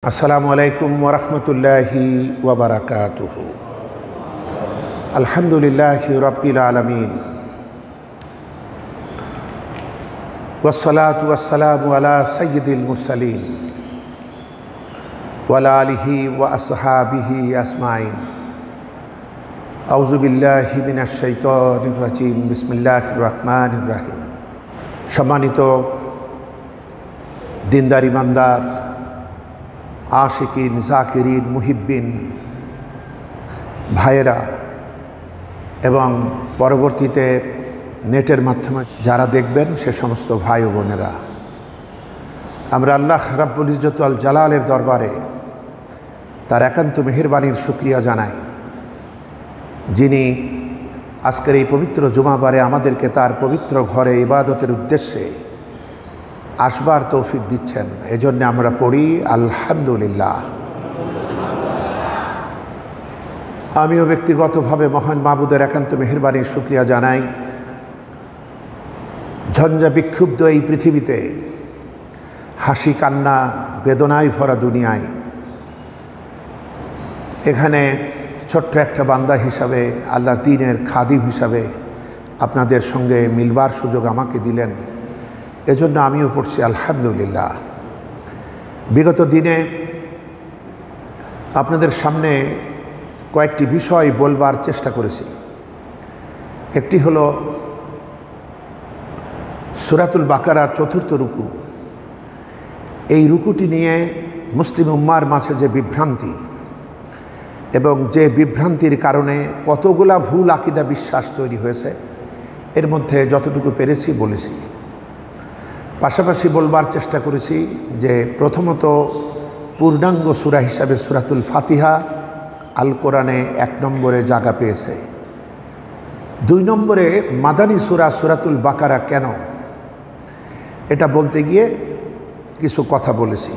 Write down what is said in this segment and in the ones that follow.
আসসালামু আলাইকুম ওয়া রাহমাতুল্লাহি ওয়া বারাকাতুহু। আলহামদুলিল্লাহি রাব্বিল আলামিন ওয়াসসালাতু ওয়াসসালামু আলা সাইয়্যিদিল মুরসালিন ওয়া আলা আলিহি ওয়া আসহাবিহি আজমাইন। আউযু বিল্লাহি মিনাশ শাইতানির রাজিম। বিসমিল্লাহির রাহমানির রাহিম। সম্মানিত দিনদার ইমানদার, আশিকিন, জাকিরিন, মুহিব্বিন ভাইয়েরা এবং পরবর্তীতে নেটের মাধ্যমে যারা দেখবেন সে সমস্ত ভাই ও বোনেরা, আমরা আল্লাহ রাব্বুল ইজ্জত ওয়াল জালালের দরবারে তার একান্ত মেহেরবানির শুকরিয়া জানাই, যিনি আজকের এই পবিত্র জুমাবারে আমাদেরকে তার পবিত্র ঘরে ইবাদতের উদ্দেশ্যে আসবার তৌফিক দিচ্ছেন। এজন্য আমরা পড়ি আলহামদুলিল্লাহ। আমিও ব্যক্তিগতভাবে মহান মাবুদের একান্ত মেহেরবানির শুকরিয়া জানাই। ঝঞ্ঝা বিক্ষুব্ধ এই পৃথিবীতে, হাসি কান্না বেদনায় ভরা দুনিয়ায়, এখানে ছোট্ট একটা বান্দা হিসাবে, আল্লাহ দ্বীনের খাদিম হিসাবে আপনাদের সঙ্গে মিলবার সুযোগ আমাকে দিলেন, এজন্য আমিও পড়ছি আলহামদুলিল্লাহ। বিগত দিনে আপনাদের সামনে কয়েকটি বিষয় বলবার চেষ্টা করেছি। একটি হলো সূরাতুল বাকারার ৪র্থ রুকু। এই রুকুটি নিয়ে মুসলিম উম্মার মাঝে যে বিভ্রান্তি, এবং যে বিভ্রান্তির কারণে কতগুলা ভুল আকীদা বিশ্বাস তৈরি হয়েছে, এর মধ্যে যতটুকু পেরেছি বলেছি। পাশাপাশি বলবার চেষ্টা করেছি যে প্রথমত পূর্ণাঙ্গ সূরা হিসাবে সূরাতুল ফাতিহা আল কোরআনে ১ নম্বরে জায়গা পেয়েছে। ২ নম্বরে মাদানী সূরা সূরাতুল বাকারা কেন, এটা বলতে গিয়ে কিছু কথা বলেছি,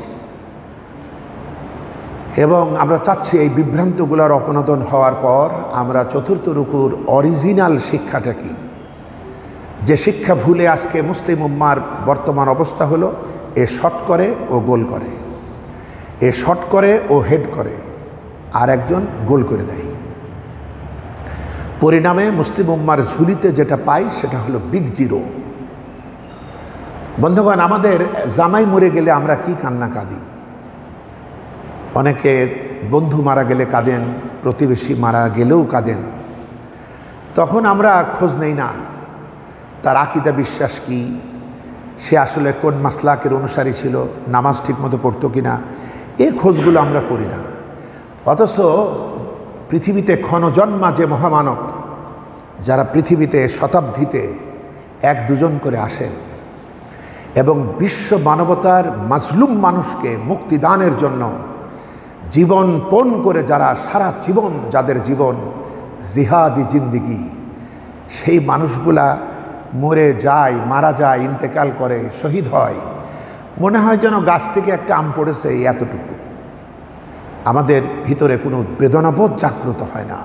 এবং আমরা চাচ্ছি এই বিভ্রান্তগুলোর অপনোদন হওয়ার পর আমরা ৪র্থ রুকুর অরিজিনাল শিক্ষাটা কী, যে শিক্ষা ভুলে আজকে মুসলিম উম্মার বর্তমান অবস্থা হলো এ শট করে ও গোল করে, এ শট করে ও হেড করে, আর একজন গোল করে দেয়। পরিণামে মুসলিম উম্মার ঝুলিতে যেটা পাই সেটা হলো বিগ জিরো। বন্ধুগণ, আমাদের জামাই মরে গেলে আমরা কি কান্না কাঁদি। অনেকে বন্ধু মারা গেলে কাঁদেন, প্রতিবেশী মারা গেলেও কাঁদেন। তখন আমরা খোঁজ নেই না তার আকীদা বিশ্বাস কি, সে আসলে কোন মাসলাকের অনুসারী ছিল, নামাজ ঠিকমতো পড়তো কিনা, এই খোঁজগুলো আমরা করি না। অথচ পৃথিবীতে ক্ষণজন্মা যে মহামানব, যারা পৃথিবীতে শতাব্দীতে ১-২ করে আসেন এবং বিশ্ব মানবতার মাজলুম মানুষকে মুক্তিদানের জন্য জীবন পণ করে যারা সারা জীবন, যাদের জীবন জিহাদি জিন্দিগি, সেই মানুষগুলা মরে যায়, মারা যায়, ইন্তেকাল করে, শহীদ হয়, মনে হয় যেন গাছ থেকে একটা আম পড়েছে, এতটুকু। আমাদের ভিতরে কোনো বেদনাবোধ জাগ্রত হয় না।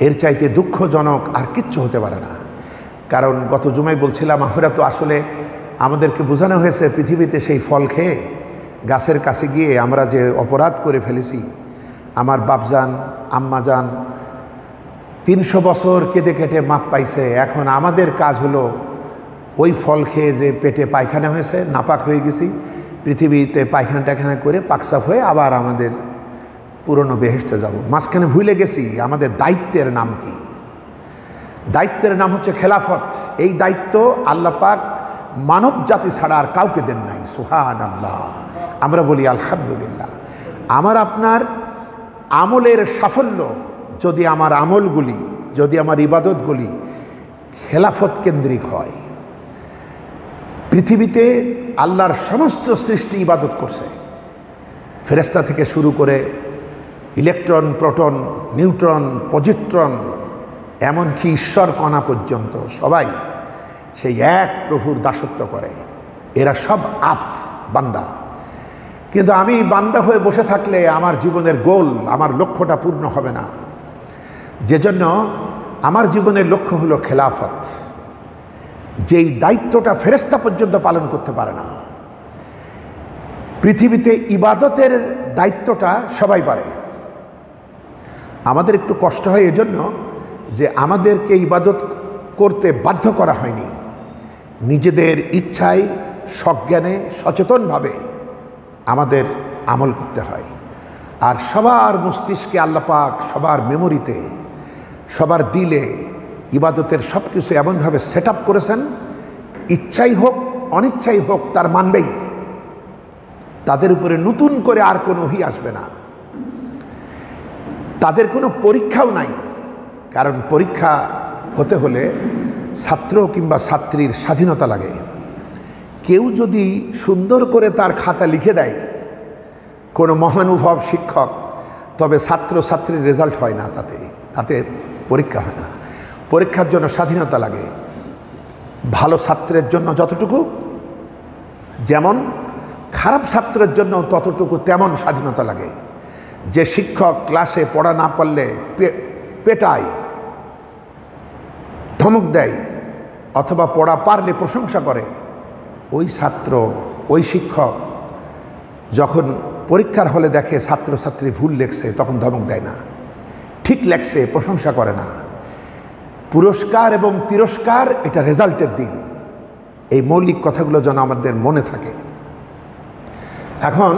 এর চাইতে দুঃখজনক আর কিচ্ছু হতে পারে না। কারণ গত জুমায় বলছিলাম, আমরা তো আসলে আমাদেরকে বোঝানো হয়েছে পৃথিবীতে সেই ফল খেয়ে গাছের কাছে গিয়ে আমরা যে অপরাধ করে ফেলেছি। আমার বাপজান, আম্মাজান ৩০০ বছর কেঁদে কেটে মাপ পাইছে। এখন আমাদের কাজ হলো ওই ফল খেয়ে যে পেটে পায়খানা হয়েছে, নাপাক হয়ে গেছি, পৃথিবীতে পায়খানা টায়খানা করে পাকসাফ হয়ে আবার আমাদের পুরনো বেহেশতে যাব। মাঝখানে ভুলে গেছি আমাদের দায়িত্বের নাম কি। দায়িত্বের নাম হচ্ছে খেলাফত। এই দায়িত্ব আল্লাহ পাক মানব জাতি ছাড়া আর কাউকে দেন নাই। সুবহানাল্লাহ। আমরা বলি আলহামদুলিল্লাহ। আমার আপনার আমলের সাফল্য, যদি আমার আমলগুলি, যদি আমার ইবাদতগুলি খেলাফত কেন্দ্রিক হয়, পৃথিবীতে আল্লাহর সমস্ত সৃষ্টি ইবাদত করছে, ফেরেশতা থেকে শুরু করে ইলেকট্রন, প্রোটন, নিউট্রন, পজিট্রন, এমনকি ঈশ্বর কণা পর্যন্ত সবাই সেই এক প্রভুর দাসত্ব করে। এরা সব আব্দ, বান্দা। কিন্তু আমি বান্দা হয়ে বসে থাকলে আমার জীবনের গোল, আমার লক্ষ্যটা পূর্ণ হবে না। যেজন্য আমার জীবনের লক্ষ্য হলো খেলাফত, যেই দায়িত্বটা ফেরেশতা পর্যন্ত পালন করতে পারে না। পৃথিবীতে ইবাদতের দায়িত্বটা সবাই পারে। আমাদের একটু কষ্ট হয় এজন্য যে আমাদেরকে ইবাদত করতে বাধ্য করা হয়নি, নিজেদের ইচ্ছায় সজ্ঞানে সচেতনভাবে আমাদের আমল করতে হয়। আর সবার মস্তিষ্কে আল্লাহ পাক সবার মেমোরিতে সবার দিলে ইবাদতের সব কিছু এমনভাবে সেট আপ করেছেন, ইচ্ছাই হোক অনিচ্ছাই হোক তার মানবেই, তাদের উপরে নতুন করে আর কোনো ওহী আসবে না, তাদের কোনো পরীক্ষাও নাই। কারণ পরীক্ষা হতে হলে ছাত্র কিংবা ছাত্রীর স্বাধীনতা লাগে। কেউ যদি সুন্দর করে তার খাতা লিখে দেয় কোনো মহানুভব শিক্ষক, তবে ছাত্র ছাত্রীর রেজাল্ট হয় না, তাতে পরীক্ষা হয় না। পরীক্ষার জন্য স্বাধীনতা লাগে। ভালো ছাত্রের জন্য যতটুকু, যেমন খারাপ ছাত্রের জন্য ততটুকু তেমন স্বাধীনতা লাগে। যে শিক্ষক ক্লাসে পড়া না পারলে পেটায়, ধমক দেয়, অথবা পড়া পারলে প্রশংসা করে, ওই ছাত্র ওই শিক্ষক যখন পরীক্ষার হলে দেখে ছাত্রছাত্রী ভুল লেখছে তখন ধমক দেয় না, ঠিক লেখছে প্রশংসা করে না। পুরস্কার এবং তিরস্কার এটা রেজাল্টের দিন। এই মৌলিক কথাগুলো যেন আমাদের মনে থাকে। এখন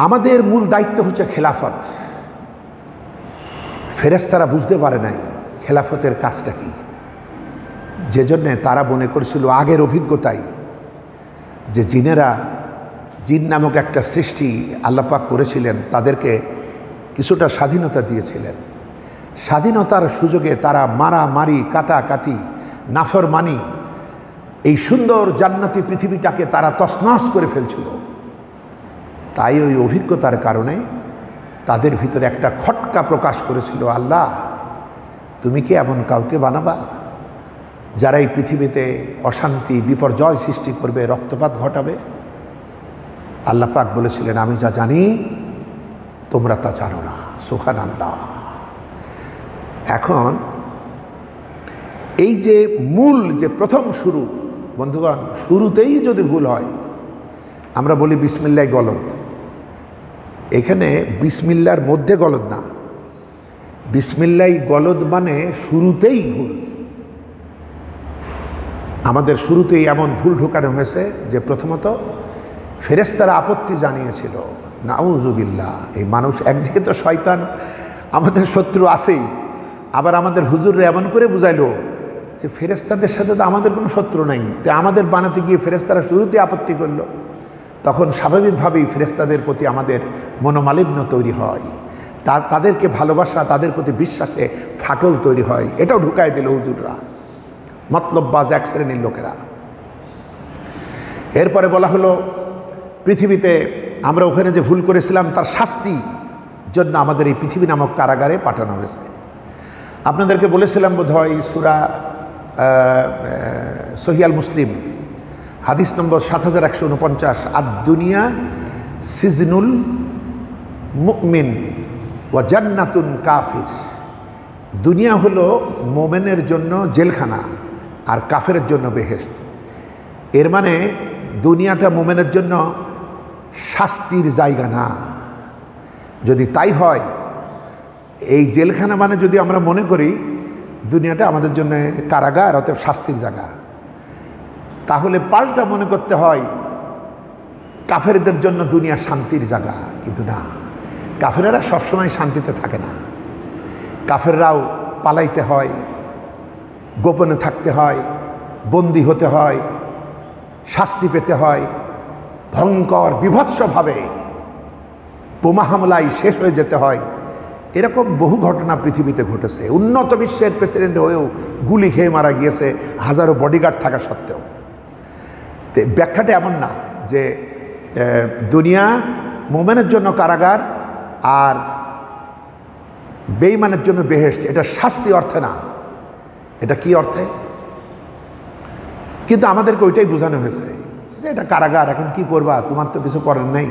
আমাদের মূল দায়িত্ব হচ্ছে খেলাফত। ফেরেশতারা বুঝতে পারে নাই খেলাফতের কাজটা কি, যে জন্যে তারা মনে করেছিল আগের অভিজ্ঞতায় যে জিন নামক একটা সৃষ্টি আল্লাহ পাক করেছিলেন, তাদেরকে কিছুটা স্বাধীনতা দিয়েছিলেন। স্বাধীনতার সুযোগে তারা মারামারি, কাটাকাটি, নাফরমানি, এই সুন্দর জান্নাতি পৃথিবীটাকে তারা তছনছ করে ফেলছিল। তাই ওই অভিজ্ঞতার কারণে তাদের ভিতরে একটা খটকা প্রকাশ করেছিল, আল্লাহ তুমি কি এমন কাউকে বানাবা যারা এই পৃথিবীতে অশান্তি বিপর্যয় সৃষ্টি করবে, রক্তপাত ঘটাবে? আল্লাহ পাক বলেছিলেন, আমি যা জানি তোমরা তা জানো না। সুবহানাল্লাহ। এখন এই যে মূল যে প্রথম শুরু, বন্ধুগণ, শুরুতেই যদি ভুল হয়, আমরা বলি বিসমিল্লাহ গলদ, এখানে বিসমিল্লার মধ্যে গলদ না, বিসমিল্লাহ গলদ মানে শুরুতেই ভুল। আমাদের শুরুতেই এমন ভুল ঢোকানো হয়েছে যে প্রথমত ফেরেশতারা আপত্তি জানিয়েছিল, নাউজুবিল্লাহ। এই মানুষ, একদিকে তো শয়তান আমাদের শত্রু আছেই, আবার আমাদের হুজুররা এমন করে বুঝাইলো যে ফেরেশতাদের সাথে তো আমাদের কোনো শত্রু নাই, তো আমাদের বানাতে গিয়ে ফেরেশতারা শুরুতে আপত্তি করলো। তখন স্বাভাবিকভাবেই ফেরেশতাদের প্রতি আমাদের মনোমালিন্য তৈরি হয়, তাদেরকে ভালোবাসা, তাদের প্রতি বিশ্বাসে ফাটল তৈরি হয়। এটাও ঢুকায় দিল হুজুররা, মতলববাজ এক শ্রেণীর লোকেরা। এরপরে বলা হলো পৃথিবীতে আমরা ওখানে যে ভুল করেছিলাম তার শাস্তি জন্য আমাদের এই পৃথিবী নামক কারাগারে পাঠানো হয়েছে। আপনাদেরকে বলেছিলাম বোধহয় সূরা সহিহ মুসলিম হাদিস নম্বর 7149, আদ-দুনিয়া সিজনুল মুমিন ওয়া জান্নাতুন কাফির। দুনিয়া হলো মোমেনের জন্য জেলখানা আর কাফেরের জন্য বেহেশত। এর মানে দুনিয়াটা মোমেনের জন্য শাস্তির জায়গা না। যদি তাই হয়, এই জেলখানা মানে যদি আমরা মনে করি দুনিয়াটা আমাদের জন্য কারাগার, অতএব শাস্তির জায়গা, তাহলে পাল্টা মনে করতে হয় কাফেরদের জন্য দুনিয়া শান্তির জায়গা। কিন্তু না, কাফেরেরা সবসময় শান্তিতে থাকে না। কাফেররাও পালাইতে হয়, গোপনে থাকতে হয়, বন্দী হতে হয়, শাস্তি পেতে হয়, ভয়ঙ্কর বিভৎসভাবে বোমা হামলায় শেষ হয়ে যেতে হয়। এরকম বহু ঘটনা পৃথিবীতে ঘটেছে। উন্নত বিশ্বের প্রেসিডেন্ট হয়েও গুলি খেয়ে মারা গিয়েছে হাজারো বডিগার্ড থাকা সত্ত্বেও। ব্যাখ্যাটা এমন না যে দুনিয়া মোমেনের জন্য কারাগার আর বেঈমানের জন্য বেহেশত। এটা শাস্তি অর্থে না, এটা কি অর্থে? কিন্তু আমাদেরকে ওইটাই বোঝানো হয়েছে যে এটা কারাগার, এখন কি করবা, তোমার তো কিছু করার নেই।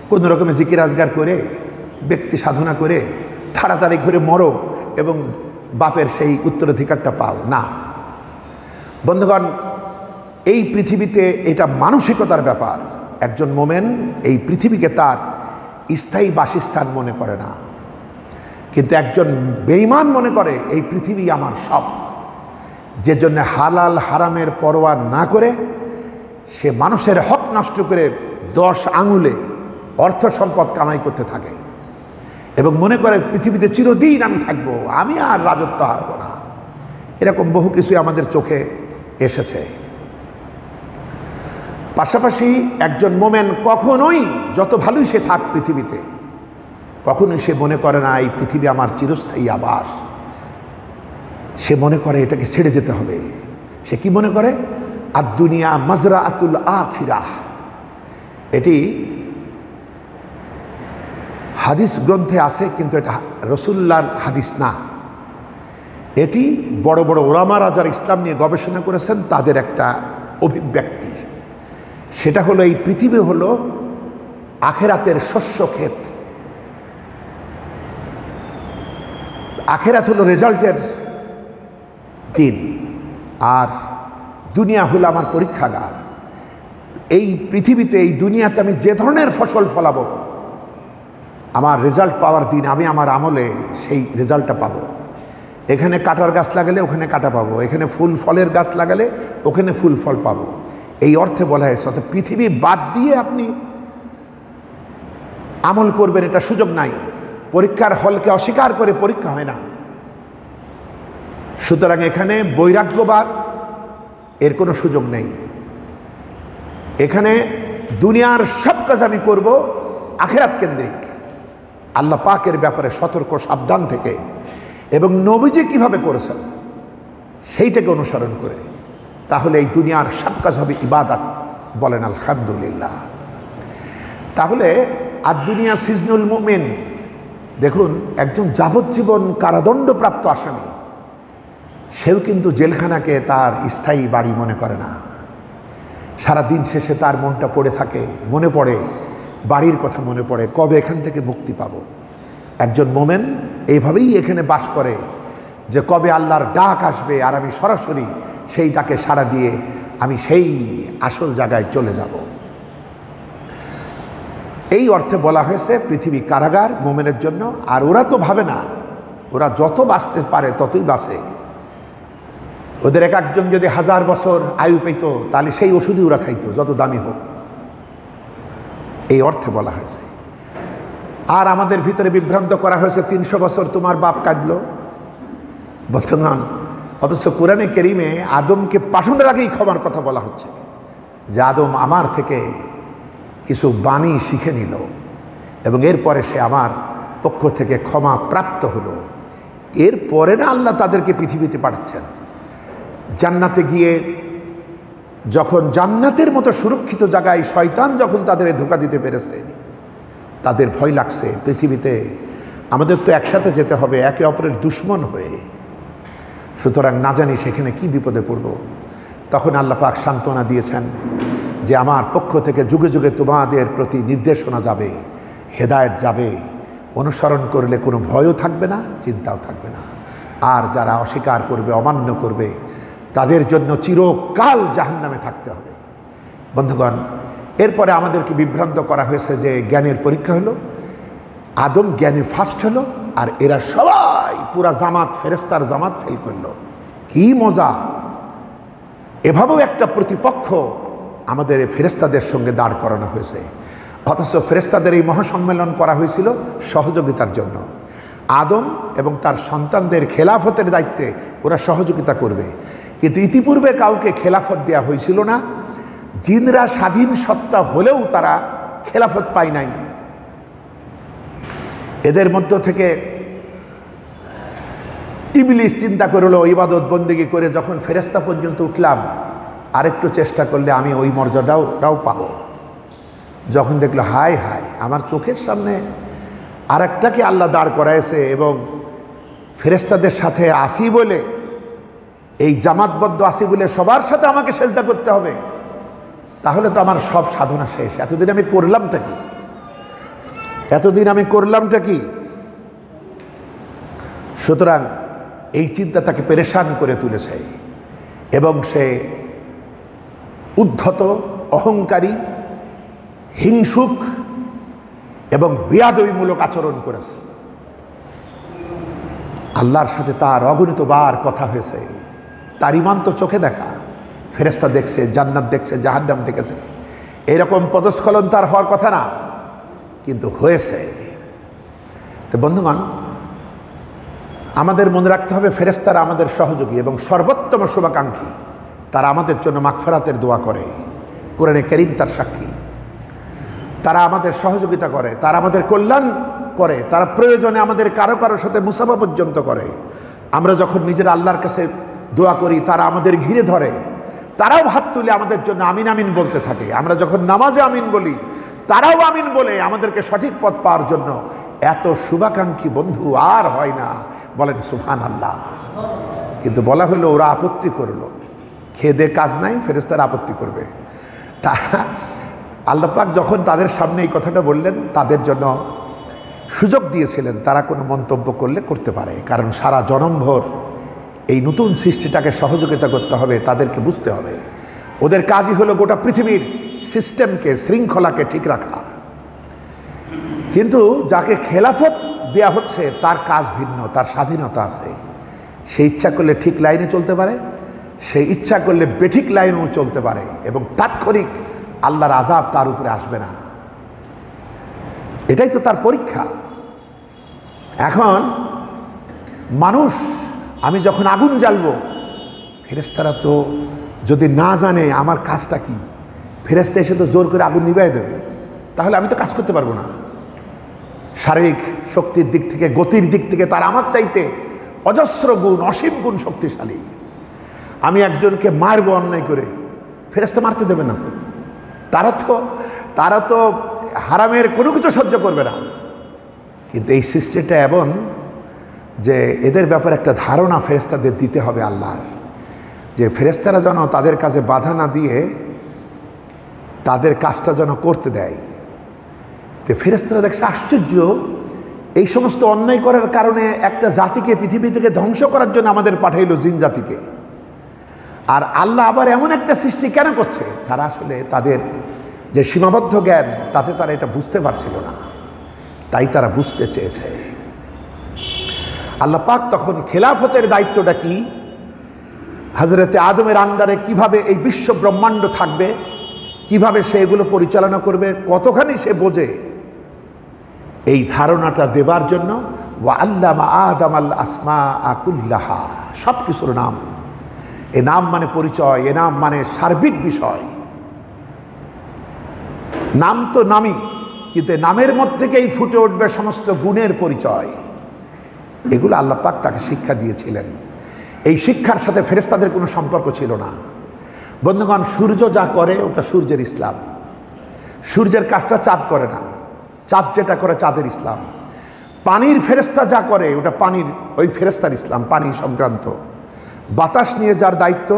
কোনো রকমের জিকির আজগার করে, ব্যক্তি সাধনা করে তাড়াতাড়ি করে মরো এবং বাপের সেই উত্তরাধিকারটা পাও। না বন্ধুগণ, এই পৃথিবীতে এটা মানসিকতার ব্যাপার। একজন মোমেন এই পৃথিবীকে তার স্থায়ী বাসস্থান মনে করে না, কিন্তু একজন বেঈমান মনে করে এই পৃথিবী আমার সব। যে জন্য হালাল হারামের পরোয়া না করে সে মানুষের হক নষ্ট করে 10 আঙুলে অর্থ সম্পদ কামাই করতে থাকে এবং মনে করে পৃথিবীতে চিরদিন আমি থাকবো, আমি আর রাজত্ব হারবো না। এরকম বহু কিছু আমাদের চোখে এসেছে। পাশাপাশি একজন মোমেন কখনোই, যত ভালোই সে থাক পৃথিবীতে, কখনোই সে মনে করে না এই পৃথিবী আমার চিরস্থায়ী আবাস। সে মনে করে এটাকে ছেড়ে যেতে হবে। সে কি মনে করে? আদ-দুনিয়া মাজরাআতুল আখিরাহ। এটি হাদিস গ্রন্থে আছে, কিন্তু এটা রাসূলুল্লাহর হাদিস না। এটি বড় বড় ওলামারা যারা ইসলাম নিয়ে গবেষণা করেছেন তাদের একটা অভিব্যক্তি। সেটা হলো এই পৃথিবী হলো আখেরাতের শস্য ক্ষেত। আখেরাত হলো রেজাল্টের দিন, আর দুনিয়া হলো আমার পরীক্ষাগার। এই পৃথিবীতে, এই দুনিয়াতে আমি যে ধরনের ফসল ফলাবো, আমার রেজাল্ট পাওয়ার দিন আমি আমার আমলে সেই রেজাল্টটা পাবো। এখানে কাঁটার গাছ লাগালে ওখানে কাঁটা পাবো, এখানে ফুল ফলের গাছ লাগালে ওখানে ফুল ফল পাবো। এই অর্থে বলা হয়েছে অর্থাৎ পৃথিবী বাদ দিয়ে আপনি আমল করবেন এটা সুযোগ নাই। পরীক্ষার হলকে অস্বীকার করে পরীক্ষা হয় না। সুতরাং এখানে বৈরাগ্যবাদ এর কোনো সুযোগ নেই। এখানে দুনিয়ার সব কাজ আমি করব আখিরাত কেন্দ্রিক, আল্লাহ পাকের ব্যাপারে সতর্ক সাবধান থেকে, এবং নবীজি কিভাবে করেছেন সেইটাকে অনুসরণ করে। তাহলে এই দুনিয়ার সব কাজ হবে ইবাদত। বলেন আলহামদুলিল্লাহ। তাহলে আদ-দুনিয়া সিজনুল মুমিন। দেখুন, একজন যাবজ্জীবন কারাদণ্ডপ্রাপ্ত আসামি, সেও কিন্তু জেলখানাকে তার স্থায়ী বাড়ি মনে করে না। সারা দিন শেষে তার মনটা পড়ে থাকে, মনে পড়ে বাড়ির কথা, মনে পড়ে কবে এখান থেকে মুক্তি পাব। একজন মোমেন এইভাবেই এখানে বাস করে যে কবে আল্লাহর ডাক আসবে আর আমি সরাসরি সেই ডাকে সাড়া দিয়ে আমি সেই আসল জায়গায় চলে যাব। এই অর্থে বলা হয়েছে পৃথিবী কারাগার মোমেনের জন্য। আর ওরা তো ভাবে না, ওরা যত বাঁচতে পারে ততই বাঁচে। ওদের এক একজন যদি 1000 বছর আয়ু পেত তাহলে সেই ওষুধই ওরা খাইতো, যত দামি হোক। এই অর্থে বলা হয়েছে। আর আমাদের ভিতরে বিভ্রান্ত করা হয়েছে 300 বছর তোমার বাপ কাঁদলো। বর্তমান অথচ কোরআনে কারীমে আদমকে পাঠানোর আগেই ক্ষমার কথা বলা হচ্ছে, যে আদম আমার থেকে কিছু বাণী শিখে নিল এবং এরপরে সে আমার পক্ষ থেকে ক্ষমা প্রাপ্ত হলো। এরপরে না আল্লাহ তাদেরকে পৃথিবীতে পাঠাচ্ছেন। জান্নাতে গিয়ে যখন জান্নাতের মতো সুরক্ষিত জায়গায় শয়তান যখন তাদের ধোঁকা দিতে পেরেছে, তাদের ভয় লাগছে পৃথিবীতে আমাদের তো একসাথে যেতে হবে, একে অপরের দুশ্মন হয়ে। সুতরাং না জানি সেখানে কি বিপদে পড়ব। তখন আল্লাহ পাক সান্ত্বনা দিয়েছেন যে আমার পক্ষ থেকে যুগে যুগে তোমাদের প্রতি নির্দেশনা যাবে, হেদায়েত যাবে। অনুসরণ করলে কোনো ভয়ও থাকবে না, চিন্তাও থাকবে না। আর যারা অস্বীকার করবে, অমান্য করবে, তাদের জন্য চিরকাল জাহান্নামে থাকতে হবে। বন্ধুগণ, এরপরে আমাদেরকে বিভ্রান্ত করা হয়েছে যে জ্ঞানের পরীক্ষা হলো, আদম জ্ঞানে ফার্স্ট হলো, আর এরা সবাই পুরা জামাত, ফেরেস্তার জামাত ফেল করলো। কি মজা! এভাবেও একটা প্রতিপক্ষ আমাদের ফেরেস্তাদের সঙ্গে দাঁড় করানো হয়েছে। অথচ ফেরেস্তাদের এই মহাসম্মেলন করা হয়েছিল সহযোগিতার জন্য। আদম এবং তার সন্তানদের খেলাফতের দায়িত্বে ওরা সহযোগিতা করবে, কিন্তু ইতিপূর্বে কাউকে খেলাফত দেওয়া হয়েছিল না। জিনরা স্বাধীন সত্তা হলেও তারা খেলাফত পায় নাই। এদের মধ্য থেকে ইবলিস চিন্তা করলো, ইবাদত বন্দেগী করে যখন ফেরেশতা পর্যন্ত উঠলাম, আরেকটু চেষ্টা করলে আমি ওই মর্যাদাটাও পাবো। যখন দেখলো হায় হায়, আমার চোখের সামনে আরেকটাকে আল্লাহ দাঁড় করাইছে এবং ফেরেশতাদের সাথে আসি বলে, এই জামাতবদ্ধ আসি বলে সবার সাথে আমাকে সেজদা করতে হবে, তাহলে তো আমার সব সাধনা শেষ। এতদিন আমি করলামটা কি? সুতরাং এই চিন্তা তাকে পেরেশান করে তুলেছে এবং সে উদ্ধত, অহংকারী, হিংসুক এবং বেয়াদবিমূলক আচরণ করেছে। আল্লাহর সাথে তার অগণিতবার কথা হয়েছে। তার ঈমান তো চোখে দেখা, ফেরেশতা দেখছে, জান্নাত দেখছে, জাহান্নাম দেখেছে। এরকম পদস্খলন তার হওয়ার কথা না, কিন্তু হয়েছে। তো বন্ধুগণ, আমাদের মনে রাখতে হবে ফেরেশতারা আমাদের সহযোগী এবং সর্বোত্তম শুভাকাঙ্ক্ষী। তারা আমাদের জন্য মাগফিরাতের দোয়া করে, কোরআনে কারীম তার সাক্ষী। তারা আমাদের সহযোগিতা করে, তারা আমাদের কল্যাণ করে, তারা প্রয়োজনে আমাদের কারো কারোর সাথে মুসাফা পর্যন্ত করে। আমরা যখন নিজের আল্লাহর কাছে দোয়া করি, তারা আমাদের ঘিরে ধরে, তারাও হাত তুলে আমাদের জন্য আমিন আমিন বলতে থাকে। আমরা যখন নামাজে আমিন বলি, তারাও আমিন বলে আমাদেরকে সঠিক পথ পাওয়ার জন্য। এত শুভাকাঙ্ক্ষী বন্ধু আর হয় না, বলেন সুবহানাল্লাহ। কিন্তু বলা হলো ওরা আপত্তি করলো, খেয়ে দে কাজ নাই, ফেরেশতারা আপত্তি করবে। তা আল্লাহ পাক যখন তাদের সামনে এই কথাটা বললেন, তাদের জন্য সুযোগ দিয়েছিলেন তারা কোনো মন্তব্য করলে করতে পারে, কারণ সারা জনমভর এই নতুন সৃষ্টিটাকে সহযোগিতা করতে হবে, তাদেরকে বুঝতে হবে। ওদের কাজই হলো গোটা পৃথিবীর সিস্টেমকে, শৃঙ্খলাকে ঠিক রাখা। কিন্তু যাকে খেলাফত দেয়া হচ্ছে তার কাজ ভিন্ন, তার স্বাধীনতা আছে। সে ইচ্ছা করলে ঠিক লাইনে চলতে পারে, সে ইচ্ছা করলে বেঠিক লাইনেও চলতে পারে, এবং তাৎক্ষণিক আল্লাহর আযাব তার উপরে আসবে না। এটাই তো তার পরীক্ষা। এখন মানুষ, আমি যখন আগুন জ্বালবো, ফেরেশতারা তো যদি না জানে আমার কাজটা কি, ফেরেশতা এসে তো জোর করে আগুন নিভাই দেবে, তাহলে আমি তো কাজ করতে পারবো না। শারীরিক শক্তির দিক থেকে, গতির দিক থেকে তারা আমার চাইতে অজস্র গুণ, অসীম গুণ শক্তিশালী। আমি একজনকে মারবো অন্যায় করে, ফেরেশতা মারতে দেবে না তো। তারা তো হারামের কোনো কিছু সহ্য করবে না। কিন্তু এই সৃষ্টিটা এমন যে এদের ব্যাপারে একটা ধারণা ফেরেশতাদের দিতে হবে আল্লাহর, যে ফেরেশতারা যেন তাদের কাজে বাধা না দিয়ে তাদের কাজটা যেন করতে দেয়। তো ফেরেশতারা দেখছে আশ্চর্য, এই সমস্ত অন্যায় করার কারণে একটা জাতিকে পৃথিবী থেকে ধ্বংস করার জন্য আমাদের পাঠাইলো, জিন জাতিকে। আর আল্লাহ আবার এমন একটা সৃষ্টি কেন করছে? তারা আসলে তাদের যে সীমাবদ্ধ জ্ঞান, তাতে তারা এটা বুঝতে পারছিল না, তাই তারা বুঝতে চেয়েছে। আল্লাহ পাক তখন খেলাফতের দায়িত্বটা কি, হযরতে আদমের আন্ডারে কিভাবে এই বিশ্ব ব্রহ্মাণ্ড থাকবে, কিভাবে সে এগুলো পরিচালনা করবে, কতখানি সে বোঝে, এই ধারণাটা দেবার জন্য ওয়া আল্লামা আদামাল আসমাআ কুল্লাহা, সব কিছুর নাম। এ নাম মানে পরিচয়, এ নাম মানে সার্বিক বিষয়। নাম তো নামই, কিন্তু নামের মধ্যে থেকেই ফুটে উঠবে সমস্ত গুণের পরিচয়। এগুলো আল্লাহ পাক তাকে শিক্ষা দিয়েছিলেন। এই শিক্ষার সাথে ফেরেশতাদের কোনো সম্পর্ক ছিল না। বন্ধুগণ, সূর্য যা করে ওটা সূর্যের ইসলাম, সূর্যের কাজটা চাঁদ করে না, চাঁদ যেটা করে চাঁদের ইসলাম। পানির ফেরেশতা যা করে ওটা পানির, ওই ফেরেশতার ইসলাম, পানি সংক্রান্ত। বাতাস নিয়ে যার দায়িত্ব,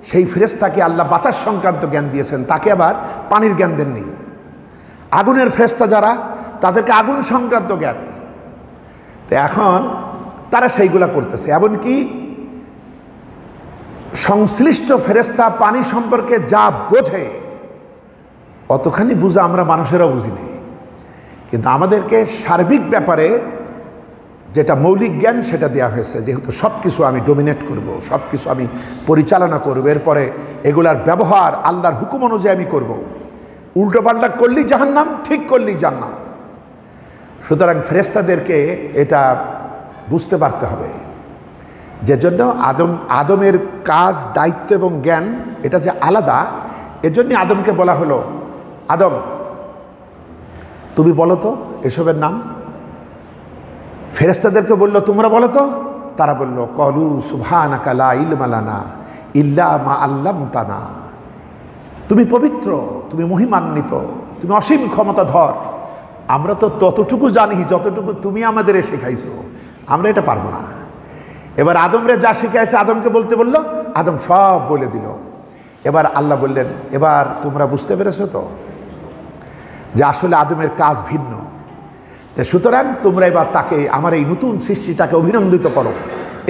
সেই ফেরেশতাকে আল্লাহ বাতাস সংক্রান্ত জ্ঞান দিয়েছেন, তাকে আবার পানির জ্ঞান দেননি। আগুনের ফেরেশতা যারা, তাদেরকে আগুন সংক্রান্ত জ্ঞান। তো এখন তারা সেইগুলা করতেছে। এমনকি সংশ্লিষ্ট ফেরেশতা পানি সম্পর্কে যা বোঝে, অতখানি বুঝা আমরা মানুষেরাও বুঝিনি। কিন্তু আমাদেরকে সার্বিক ব্যাপারে যেটা মৌলিক জ্ঞান, সেটা দেওয়া হয়েছে। যেহেতু সব কিছু আমি ডোমিনেট করব, সব কিছু আমি পরিচালনা করব, এরপরে এগুলার ব্যবহার আল্লাহর হুকুম অনুযায়ী আমি করব। উল্টোপাল্টা করলেই জাহান্নাম, ঠিক করলেই জান্নাত। সুতরাং ফেরেশতাদেরকে এটা বুঝতে পারতে হবে। যে জন্য আদমের কাজ, দায়িত্ব এবং জ্ঞান এটা যে আলাদা, এজন্য আদমকে বলা হলো, আদম তুমি বলো তো এসবের নাম। ফেরেশতাদেরকে বলল তোমরা বলো তো, তারা বলল ক্বালু সুবহানাকা লা ইলমা লানা ইল্লা মা আল্লামতানা। তুমি পবিত্র, তুমি মহিমান্বিত, তুমি অসীম ক্ষমতাধর। আমরা তো ততটুকু জানি যতটুকু তুমি আমাদের শেখাইছো, আমরা এটা পারবো না। এবার আদমরে যা শিখাইছে আদমকে বলতে বলল, আদম সব বলে দিল। এবার আল্লাহ বললেন, এবার তোমরা বুঝতে পেরেছো তো যে আসলে আদমের কাজ ভিন্ন। সুতরাং তোমরা এবার তাকে, আমার এই নতুন সৃষ্টিটাকে অভিনন্দিত করো।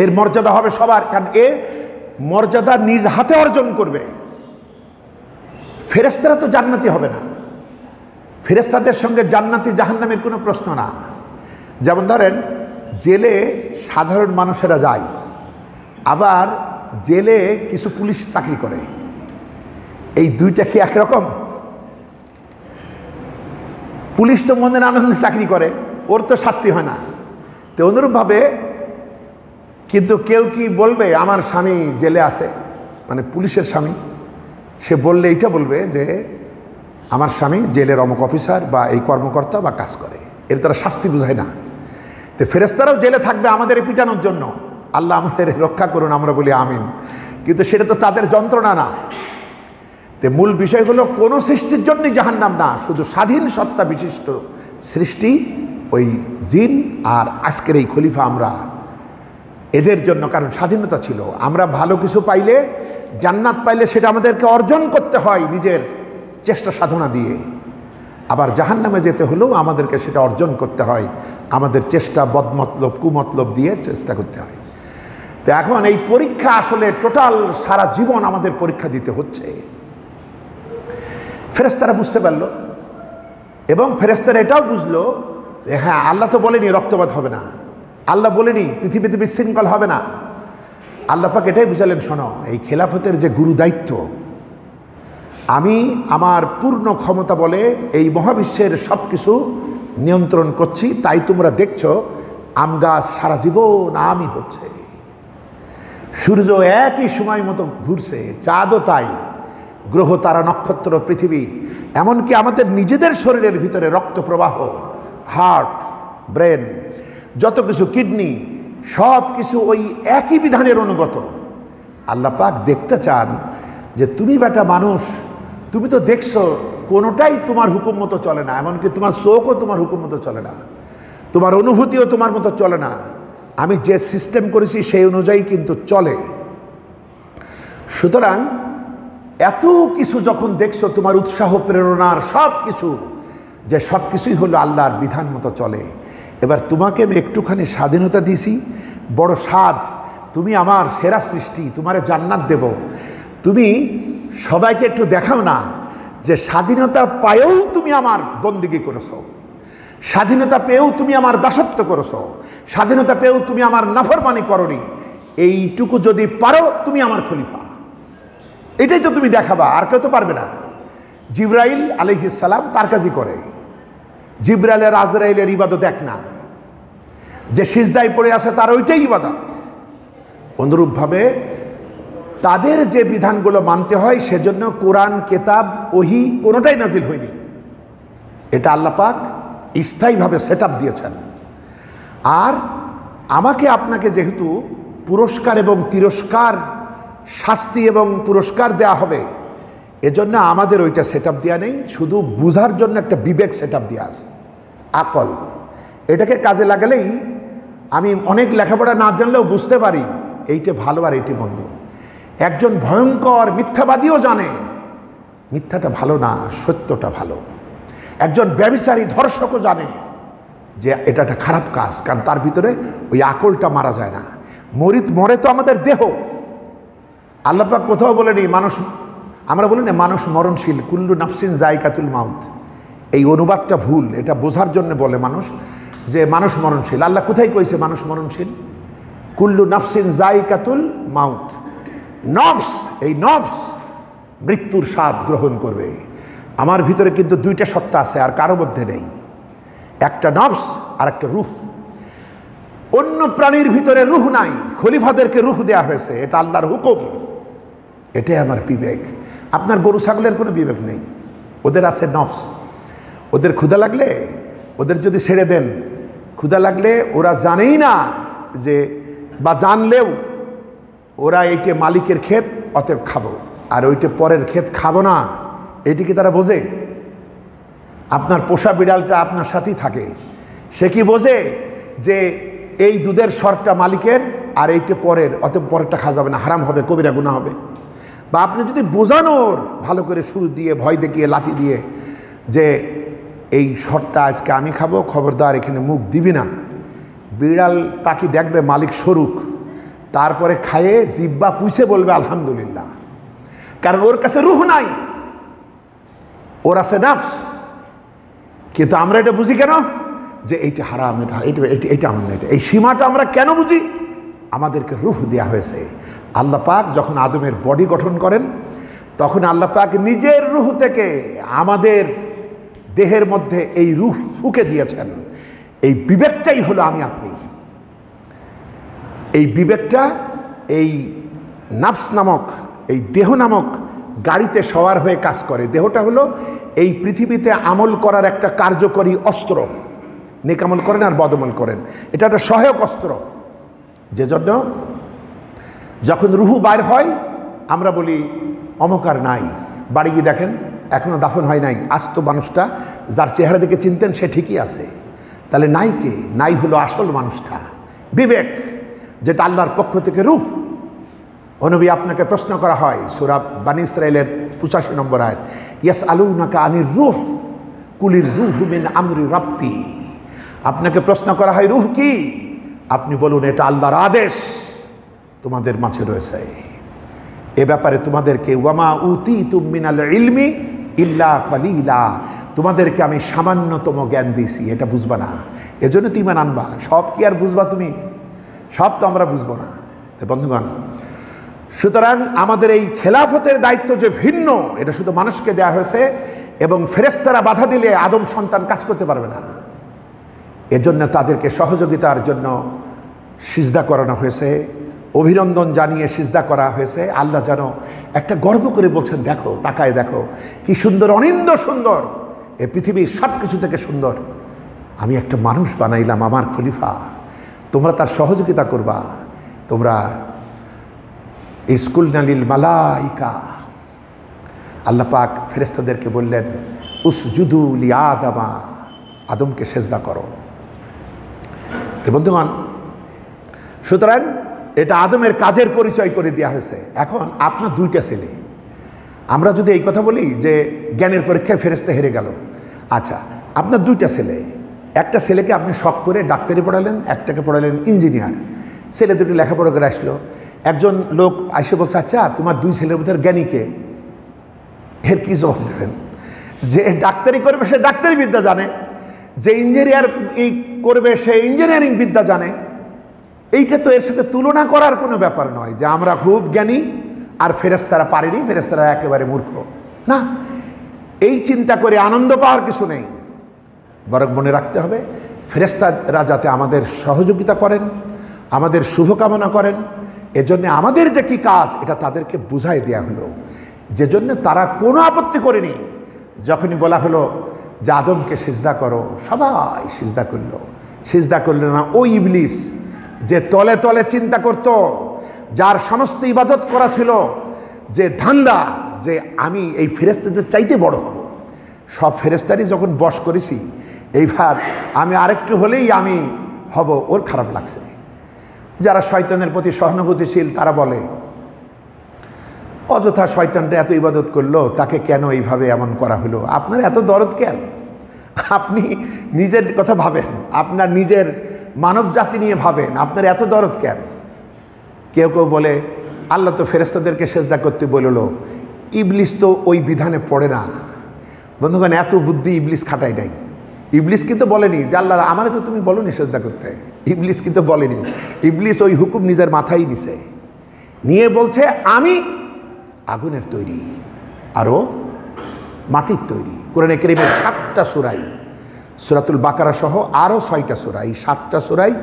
এর মর্যাদা হবে সবার, কারণ এ মর্যাদা নিজ হাতে অর্জন করবে। ফেরেশতারা তো জান্নাতি হবে না, ফেরেশতাদের সঙ্গে জান্নাতি জাহান্নামের কোনো প্রশ্ন না। যেমন ধরেন জেলে সাধারণ মানুষেরা যায়, আবার জেলে কিছু পুলিশ চাকরি করে, এই দুইটা কি একরকম? পুলিশ তো মনের আনন্দে চাকরি করে, ওর তো শাস্তি হয় না। তো অনুরূপভাবে কিন্তু কেউ কি বলবে আমার স্বামী জেলে আছে, মানে পুলিশের স্বামী, সে বললে এইটা বলবে যে আমার স্বামী জেলের অমুক অফিসার বা এই কর্মকর্তা বা কাজ করে, এর তারা শাস্তি বুঝায় না। তো ফেরেশতারাও জেলে থাকবে আমাদের পিটানোর জন্য, আল্লাহ আমাদের রক্ষা করুন, আমরা বলি আমিন, কিন্তু সেটা তো তাদের যন্ত্রণা না। তো মূল বিষয় হলো কোনো সৃষ্টির জন্যই জাহান্নাম না, শুধু স্বাধীন সত্তা বিশিষ্ট সৃষ্টি ওই জিন আর আজকের এই খলিফা আমরা, এদের জন্য। কারণ স্বাধীনতা ছিল, আমরা ভালো কিছু পাইলে, জান্নাত পাইলে সেটা আমাদেরকে অর্জন করতে হয় নিজের চেষ্টা সাধনা দিয়ে, আবার জাহান্নামে যেতে হলেও আমাদেরকে সেটা অর্জন করতে হয় আমাদের চেষ্টা, বদমতলব কুমতলব দিয়ে চেষ্টা করতে হয়। তো এখন এই পরীক্ষা আসলে টোটাল সারা জীবন আমাদের পরীক্ষা দিতে হচ্ছে। ফেরেশতারা বুঝতে পারলো, এবং ফেরেশতারা এটাও বুঝলো যে হ্যাঁ, আল্লাহ তো বলেনি রক্তপাত হবে না, আল্লাহ বলেনি পৃথিবীতে বিশৃঙ্খল হবে না। আল্লাহ পাক এটাই বুঝালেন, শোনো, এই খেলাফতের যে গুরু দায়িত্ব, আমি আমার পূর্ণ ক্ষমতা বলে এই মহাবিশ্বের সব কিছু নিয়ন্ত্রণ করছি, তাই তোমরা দেখছো আম গাছ সারা জীবন আমি হচ্ছে, সূর্য একই সময় মতো ঘুরছে, চাঁদও তাই, গ্রহ তারা নক্ষত্র পৃথিবী, এমনকি আমাদের নিজেদের শরীরের ভিতরে রক্ত প্রবাহ, হার্ট, ব্রেন, যত কিছু, কিডনি, সব কিছু ওই একই বিধানের অনুগত। আল্লাহ পাক দেখতে চান যে তুমি বেটা মানুষ, তুমি তো দেখছো কোনোটাই তোমার হুকুম মতো চলে না, এমনকি তোমার চোখও তোমার হুকুম মতো চলে না, তোমার অনুভূতিও তোমার মতো চলে না, আমি যে সিস্টেম করেছি সেই অনুযায়ী কিন্তু চলে। সুতরাং এত কিছু যখন দেখছো, তোমার উৎসাহ প্রেরণার সব কিছু, যে সব কিছুই হলো আল্লাহর বিধান মতো চলে, এবার তোমাকে আমি একটুখানি স্বাধীনতা দিছি, বড় স্বাদ, তুমি আমার সেরা সৃষ্টি, তোমারে জান্নাত দেব, তুমি সবাইকে একটু দেখাও না যে স্বাধীনতা পায়েও তুমি আমার বন্দিগি করেছো, স্বাধীনতা পেয়েও তুমি আমার দাসত্ব করেছো, স্বাধীনতা পেয়েও তুমি আমার নাফরমানি করনি, এইটুকু যদি পারো তুমি আমার খলিফা, এটাই তো তুমি দেখাবা, আর কেউ তো পারবে না। জিবরাইল আলাইহিস সালাম তার কাজই করে, জিবরাইলের আজরাইলের ইবাদত এক না, যে সিজদায় পড়ে আছে তার ওইটাই ইবাদত। অনুরূপভাবে তাদের যে বিধানগুলো মানতে হয়, সেজন্য কোরআন, কেতাব, ওহী কোনোটাই নাজিল হয়নি, এটা আল্লাহ পাক স্থায়ীভাবে সেট আপ দিয়েছেন। আর আমাকে আপনাকে যেহেতু পুরস্কার এবং তিরস্কার, শাস্তি এবং পুরস্কার দেয়া হবে, এজন্য আমাদের ওইটা সেট আপ দেওয়া নেই, শুধু বুঝার জন্য একটা বিবেক সেট আপ দেওয়া আছে, আকল, এটাকে কাজে লাগালেই আমি অনেক লেখাপড়া না জানলেও বুঝতে পারি এইটা ভালো আর এইটি মন্দ। একজন ভয়ঙ্কর মিথ্যাবাদীও জানে মিথ্যাটা ভালো না, সত্যটা ভালো। একজন ব্যভিচারী ধর্ষকও জানে যে এটা একটা খারাপ কাজ, কারণ তার ভিতরে ওই আকলটা মারা যায় না। মরে তো আমাদের দেহ, আল্লাহ পাক কোথাও বলেনি মানুষ, আমরা বলি না মানুষ মরণশীল, কুল্লু নাফসিন যায়কাতুল মাউত, এই অনুবাদটা ভুল, এটা বোঝার জন্য বলে মানুষ যে মানুষ মরণশীল। আল্লাহ কোথায় কইছে মানুষ মরণশীল? কুল্লু নাফসিন যায়কাতুল মাউত, নফস, এই নফস মৃত্যুর স্বাদ গ্রহণ করবে। আমার ভিতরে কিন্তু দুইটা সত্তা আছে, আর কারো মধ্যে নেই, একটা নফস আর একটা রূহ। অন্য প্রাণীর ভিতরে রূহ নাই, খলিফাদেরকে রূহ দেয়া হয়েছে, এটা আল্লাহর হুকুম, এটাই আমার বিবেক। আপনার গরু ছাগলের কোনো বিবেক নেই, ওদের আছে নফস। ওদের ক্ষুধা লাগলে, ওদের যদি ছেড়ে দেন, ক্ষুধা লাগলে ওরা জানেই না যে, বা জানলেও ওরা এইটা মালিকের ক্ষেত, অতএব খাবো, আর ওইটা পরের ক্ষেত খাবো না, এইটি কি তারা বোঝে? আপনার পোষা বিড়ালটা আপনার সাথেই থাকে, সে কি বোঝে যে এই দুধের সরটা মালিকের আর এইটা পরের, অতএব পরেরটা খাওয়া যাবে না, হারাম হবে, কবিরা গুনাহ হবে? বা আপনি যদি বোঝানোর ভালো করে সুর দিয়ে, ভয় দেখিয়ে, লাঠি দিয়ে যে এই সরটা আজকে আমি খাবো, খবরদার এখানে মুখ দিবি না, বিড়াল তাকে দেখবে মালিক স্বরূপ, তারপরে খায়ে জিব্বা পুষে বলবে আলহামদুলিল্লাহ, কারণ ওর কাছে রূহ নাই, ওর আছে নফস। কিন্তু আমরা এটা বুঝি কেন যে এইটা হারাম, এটা আমার না, এই সীমাটা আমরা কেন বুঝি? আমাদেরকে রূহ দেয়া হয়েছে। আল্লাহ পাক যখন আদমের বডি গঠন করেন তখন আল্লাহ পাক নিজের রূহ থেকে আমাদের দেহের মধ্যে এই রূহ ফুঁকে দিয়েছেন। এই বিবেকটাই হলো আমি আপনি। এই বিবেকটা এই নাফস নামক, এই দেহ নামক গাড়িতে সওয়ার হয়ে কাজ করে। দেহটা হলো এই পৃথিবীতে আমল করার একটা কার্যকরী অস্ত্র। নেক আমল করেন আর বদমল করেন, এটা একটা সহায়ক অস্ত্র। যে জন্য যখন রুহু বাইর হয় আমরা বলি অমুক আর নাই, বাড়ি গিয়ে দেখেন এখনো দাফন হয় নাই, আস্ত মানুষটা যার চেহারা দেখে চিনতেন সে ঠিকই আছে। তাহলে নাই কে? নাই হলো আসল মানুষটা, বিবেক, যেটা আল্লাহর পক্ষ থেকে রূহ। ও নবী, আপনাকে প্রশ্ন করা হয় সূরা বানী ইসরাঈলের 85 নম্বর আয়াত, ইয়াসআলুনাকা আনির রূহ কুলির রূহু মিন আমরি রাব্বি। আপনাকে প্রশ্ন করা হয় রূহ কি? আপনি বলুন এটা আল্লাহর আদেশ তোমাদের মাঝে রয়েছে। এ ব্যাপারে তোমাদেরকে ওয়ামা উতীতুম মিনাল ইলমি ইল্লা কালিলা, তোমাদেরকে আমি সামান্যতম জ্ঞান দিয়েছি, এটা বুঝবা না, এজন্য তুমি ঈমান আনবা। সব কি আর বুঝবা তুমি? সব তো আমরা বুঝবো না। তো বন্ধুগণ, সুতরাং আমাদের এই খেলাফতের দায়িত্ব যে ভিন্ন, এটা শুধু মানুষকে দেয়া হয়েছে, এবং ফেরেশতারা বাধা দিলে আদম সন্তান কাজ করতে পারবে না। এজন্য তাদেরকে সহযোগিতার জন্য সিজদা করানো হয়েছে, অভিনন্দন জানিয়ে সিজদা করা হয়েছে। আল্লাহ যেন একটা গর্ব করে বলছেন, দেখো, তাকায় দেখো কি সুন্দর, অনিন্দ সুন্দর, এ পৃথিবীর সব কিছু থেকে সুন্দর আমি একটা মানুষ বানাইলাম, আমার খলিফা, তোমরা তার সহযোগিতা করবা। তোমরা ইসকুল নালিল মালাইকা, আল্লাহ পাক ফেরেশতাদেরকে বললেন উসজুদু লি আদমা, আদমকে সেজদা করো। তো বন্ধুগণ, সুতরাং এটা আদমের কাজের পরিচয় করে দেওয়া হয়েছে। এখন আপনার দুইটা ছেলে, আমরা যদি এই কথা বলি যে জ্ঞানের পরীক্ষায় ফেরেশতা হেরে গেল, আচ্ছা আপনার দুইটা ছেলে, একটা ছেলেকে আপনি শখ করে ডাক্তারি পড়ালেন, একটাকে পড়ালেন ইঞ্জিনিয়ার। ছেলে দুটো লেখাপড়া করে আসলো, একজন লোক এসে বলছে, আচ্ছা তোমার দুই ছেলের মধ্যে জ্ঞানীকে? এর কি জবাব দেবেন? যে ডাক্তারি করবে সে ডাক্তারি বিদ্যা জানে, যে ইঞ্জিনিয়ার করবে সে ইঞ্জিনিয়ারিং বিদ্যা জানে। এইটা তো এর সাথে তুলনা করার কোনো ব্যাপার নয় যে আমরা খুব জ্ঞানী আর ফেরেশতারা পারেনি, ফেরেশতারা একেবারে মূর্খ। না, এই চিন্তা করে আনন্দ পাওয়ার কিছু নেই। বরং মনে রাখতে হবে ফেরেশতারা যাতে আমাদের সহযোগিতা করেন, আমাদের শুভকামনা করেন, এজন্য আমাদের যে কি কাজ এটা তাদেরকে বুঝাই দেয়া হলো, যে জন্য তারা কোনো আপত্তি করেনি। যখনই বলা হলো যে আদমকে সিজদা করো, সবাই সিজদা করলো। সিজদা করল না ওই ইবলিস, যে তলে তলে চিন্তা করত, যার সমস্ত ইবাদত করা ছিল যে ধান্দা, যে আমি এই ফেরেশতাদের চাইতে বড় হব। সব ফেরেশতারই যখন বশ করেছি, এইবার আমি আরেকটু হলেই আমি হব, ওর খারাপ লাগছে। যারা শয়তানের প্রতি সহানুভূতিশীল তারা বলে অযথা শয়তানটা এত ইবাদত করলো, তাকে কেন এইভাবে এমন করা হলো? আপনার এত দরদ কেন? আপনি নিজের কথা ভাবেন, আপনার নিজের মানব জাতি নিয়ে ভাবেন, আপনার এত দরদ কেন? কেউ কেউ বলে আল্লাহ তো ফেরেশতাদেরকে সেজদা করতে বলল, ইবলিস তো ওই বিধানে পড়ে না। বন্ধুগণ, এত বুদ্ধি ইবলিস খাটাই নাই। ইবলিস কিন্তু বলেনি যে আল্লাহ আমারে তো তুমি বলোনি সেজদা করতে। ইবলিস কিন্তু বলেনি, ইবলিস ওই হুকুম নিজের মাথায় নিছে, নিয়ে বলছে আমি আগুনের তৈরি, আরও মাটির তৈরি। কোরআনে কারীমের 7টা সূরাই, সূরাতুল বাকারা সহ আরও 6টা সূরা, এই 7টা সূরাই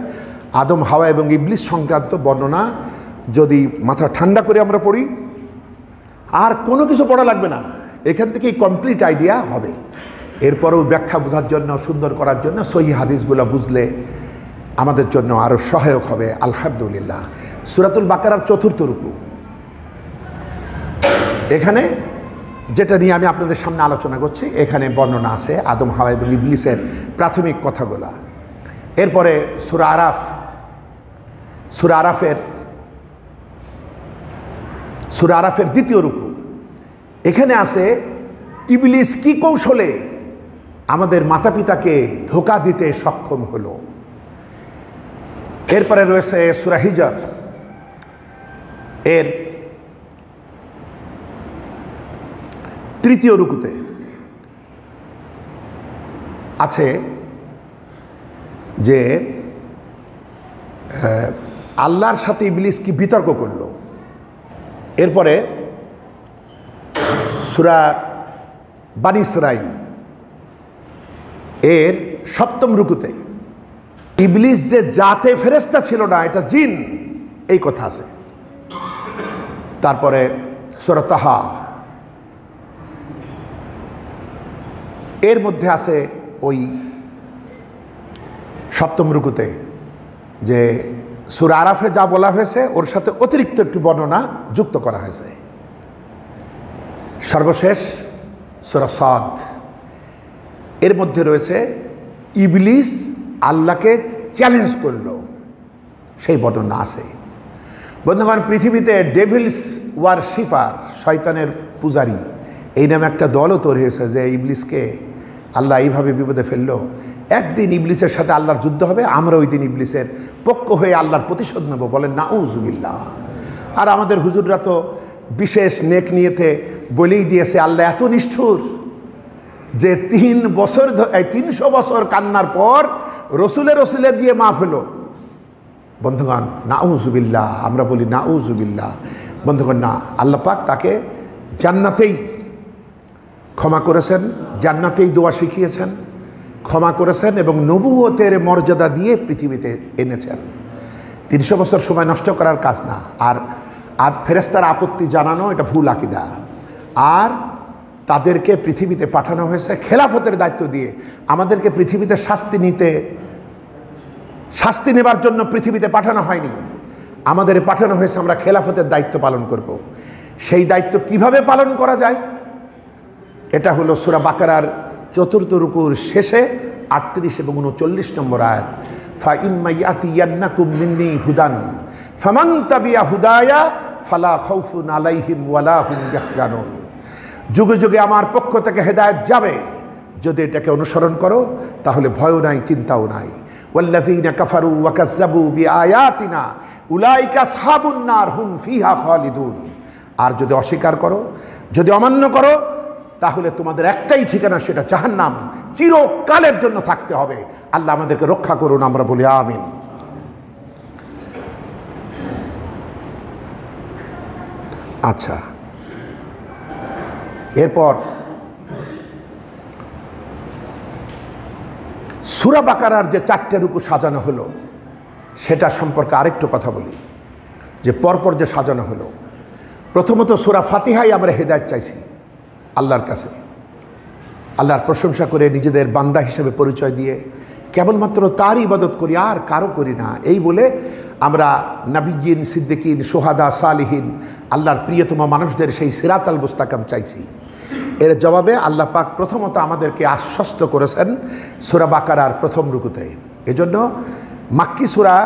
আদম, হাওয়া এবং ইবলিস সংক্রান্ত বর্ণনা। যদি মাথা ঠান্ডা করে আমরা পড়ি, আর কোনো কিছু পড়া লাগবে না, এখান থেকেই কমপ্লিট আইডিয়া হবে। এরপরেও ব্যাখ্যা বোঝার জন্য, সুন্দর করার জন্য সহিহ হাদিসগুলো বুঝলে আমাদের জন্য আরও সহায়ক হবে। আলহামদুলিল্লাহ। সূরাতুল বাকারার 4র্থ রুকু, এখানে যেটা নিয়ে আমি আপনাদের সামনে আলোচনা করছি, এখানে বর্ণনা আছে আদম, হাওয়া এবং ইবলিসের প্রাথমিক কথাগুলা। এরপরে সূরা আরাফ, সূরা আরাফের 2য় রুকু, এখানে আছে ইবলিস কি কৌশলে আমাদের মাতা পিতাকে ধোঁকা দিতে সক্ষম হলো। এরপরে রয়েছে সূরা হিজর, এর 3য় রুকুতে আছে যে আল্লাহর সাথে ইবলিস কি বিতর্ক করল। এরপরে সূরা বানী ইসরাঈল এর ৭ম রুকুতে ইবলিস যে জাতে ফেরেশতা ছিল না, এটা জিন, এই কথা আছে। তারপরে সূরা তাহা এর মধ্যে আছে ওই ৭ম রুকুতে যে সূরা আরাফে যা বলা হয়েছে ওর সাথে অতিরিক্ত একটু বর্ণনা যুক্ত করা হয়েছে। সর্বশেষ সূরা সাদ এর মধ্যে রয়েছে ইবলিস আল্লাহকে চ্যালেঞ্জ করল, সেই বর্ণনা আছে। বন্ধুগণ, পৃথিবীতে ডেভিলস ওয়ারশিপার, শয়তানের পূজারী, এই নামে একটা দলও তৈরি হয়েছে যে ইবলিসকে আল্লাহ এইভাবে বিপদে ফেললো, একদিন ইবলিসের সাথে আল্লাহর যুদ্ধ হবে, আমরা ওই দিন ইবলিসের পক্ষ হয়ে আল্লাহর প্রতিশোধ নেব। বলেন নাউজুবিল্লাহ। আর আমাদের হুজুররা তো বিশেষ নেক নিয়েতে বলেই দিয়েছে আল্লাহ এত নিষ্ঠুর যে 300 বছর কান্নার পর রসুলে দিয়ে মাফ হলো। বন্ধুগণ, নাউজুবিল্লাহ, আমরা বলি নাউজুবিল্লাহ। বন্ধুগণ, না, আল্লাহ পাক তাকে জান্নাতেই ক্ষমা করেছেন, জান্নাতেই দোয়া শিখিয়েছেন, ক্ষমা করেছেন এবং নবুয়তের মর্যাদা দিয়ে পৃথিবীতে এনেছেন। 300 বছর সময় নষ্ট করার কাজ না। আর ফেরেশতার আপত্তি জানানো এটা ভুল আকীদা। আর তাদেরকে পৃথিবীতে পাঠানো হয়েছে খেলাফতের দায়িত্ব দিয়ে। আমাদেরকে পৃথিবীতে শাস্তি নেবার জন্য পৃথিবীতে পাঠানো হয়নি, আমাদের পাঠানো হয়েছে আমরা খেলাফতের দায়িত্ব পালন করব। সেই দায়িত্ব কিভাবে পালন করা যায়, এটা হলো সূরা বাকারার 4th রুকুর শেষে 38 এবং 39 নম্বর আয়াত। ফা ইম্মা ইয়াতিয়ান্নাকুম মিন্নি হুদান ফামান তাবিয়া হুদায়া ফালা খাউফুন আলাইহিম ওয়ালা হুম ইয়াহজানুন। যুগে যুগে আমার পক্ষ থেকে হেদায়েত যাবে, যদি এটাকে অনুসরণ করো তাহলে ভয়ও নাই, চিন্তাও নাই। ওয়াল্লাযীনা কাফারু ওয়া কাযযাবু বিআয়াতিনা উলাইকা আসহাবুন নার হুম ফিহা খালিদুন। আর যদি অস্বীকার করো, যদি অমান্য করো, তাহলে তোমাদের একটাই ঠিকানা, সেটা জাহান্নাম, চিরকালের জন্য থাকতে হবে। আল্লাহ আমাদেরকে রক্ষা করুন, আমরা বলি আমিন। আচ্ছা, এরপর সূরা বাকারার যে 4টে রুকু সাজানো হলো সেটা সম্পর্কে আরেকটু কথা বলি, যে পরপর যে সাজানো হলো। প্রথমত সূরা ফাতিহায় আমরা হেদায়েত চাইছি আল্লাহর কাছে, আল্লাহর প্রশংসা করে নিজেদের বান্দা হিসেবে পরিচয় দিয়ে কেবলমাত্র তারই ইবাদত করি, আর কারো করি না, এই বলে আমরা নবিয়্যিন, সিদ্দিকিন, সোহাদা, সালিহিন, আল্লাহর প্রিয়তম মানুষদের সেই সিরাতাল মুস্তাকাম চাইছি। এর জবাবে আল্লাহ পাক প্রথমত আমাদেরকে আশ্বস্ত করেছেন সূরা বাকারার 1ম রুকুতে। এজন্য মাক্কি সূরা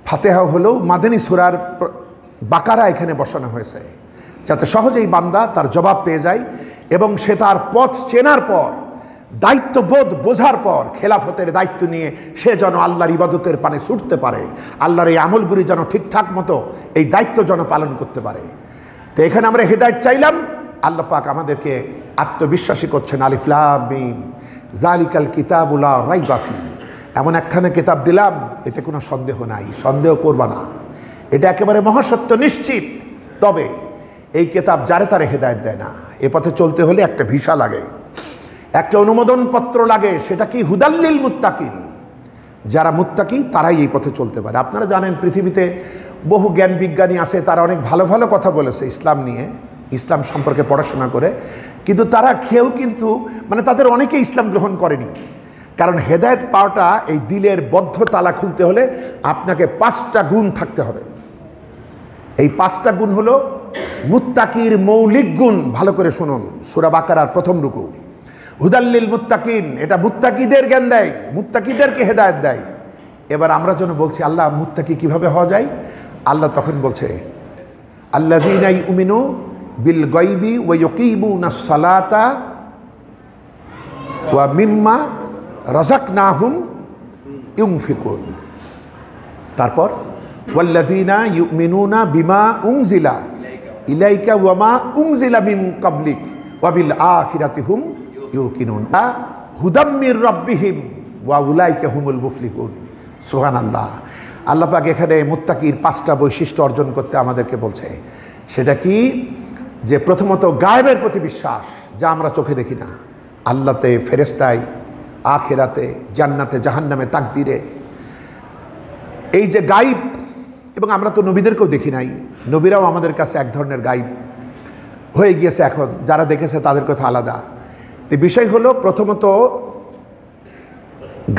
ফাতিহা হলেও মাদানী সূরার বাকারা এখানে বসানো হয়েছে, যাতে সহজেই বান্দা তার জবাব পেয়ে যায় এবং সে তার পথ চেনার পর, দায়িত্ববোধ বোঝার পর, খেলাফতের দায়িত্ব নিয়ে সে যেন আল্লাহর ইবাদতের পানে ছুটতে পারে, আল্লাহর এই আমলগুলি যেন ঠিকঠাক মতো এই দায়িত্ব যেন পালন করতে পারে। তো এখানে আমরা হেদায়েত চাইলাম, আল্লাহ পাক আমাদেরকে আত্মবিশ্বাসী করছেন। আলিফ লাম মিম যালিকাল কিতাবু লা রাইবা ফিহি, এমন একখানা কিতাব দিলাম এতে কোনো সন্দেহ নাই, সন্দেহ করবা না, এটা একেবারে মহাসত্য নিশ্চিত। তবে এই কিতাব যারে তারে হেদায়েত দেয় না। এ পথে চলতে হলে একটা ভিসা লাগে, একটা অনুমোদন পত্র লাগে, সেটা কি হুদাল্লিল মুত্তাকিন, যারা মুত্তাকি তারাই এই পথে চলতে পারে। আপনারা জানেন পৃথিবীতে বহু জ্ঞান বিজ্ঞানী আছে, তারা অনেক ভালো ভালো কথা বলেছে ইসলাম নিয়ে, ইসলাম সম্পর্কে পড়াশোনা করে, কিন্তু তারা কেউ কিন্তু তাদের অনেকে ইসলাম গ্রহণ করেনি। কারণ হেদায়েত পাওয়াটা, এই দিলের বদ্ধ তালা খুলতে হলে আপনাকে 5টা গুণ থাকতে হবে। এই 5টা গুণ হলো মুত্তাকির মৌলিক গুণ। ভালো করে শুনুন, সূরা বাকারার 1ম রুকু, হুদাল্লিল মুত্তাকিন, এটা মুত্তাকিদের জ্ঞান দেয়, মুত্তাকিদেরকে হেদায়েত দেয়। এবার আমরা যেন বলছি আল্লাহ মুত্তাকি কিভাবে হওয়া যায়, আল্লাহ তখন বলছে আল্লাযীনা ইউমিনু বিল গায়বি ওয়া ইয়াকিমুনাস সালাতা ওয়া মিম্মা রাযাকনাহুম ইউনফিকুন। তারপর ওয়াল্লাযীনা ইউমিনুনা বিমা উনজিলা ইলাইকা ওয়া মা উনজিলা মিন ক্বাবলিক ওয়া বিল আখিরাতি হুম ইউকিনুন হুদাম্মির রব্বিহিম ওয়া উলাইকা হুমুল মুফলিহুন। সুবহানাল্লাহ। আল্লাহ পাক এখানে মুত্তাকির 5টা বৈশিষ্ট্য অর্জন করতে আমাদেরকে বলছে। সেটা কি? যে প্রথমত গায়েবের প্রতি বিশ্বাস, যা আমরা চোখে দেখি না, আল্লাহতে, ফেরেশতায়, আখিরাতে, জান্নাতে, জাহান্নামে, তাকদীরে, এই যে গায়েব। এবং আমরা তো নবীদেরকেও দেখি নাই, নবীরাও আমাদের কাছে এক ধরনের গায়েব হয়ে গিয়েছে এখন, যারা দেখেছে তাদের কথা আলাদা। তো বিষয় হলো প্রথমত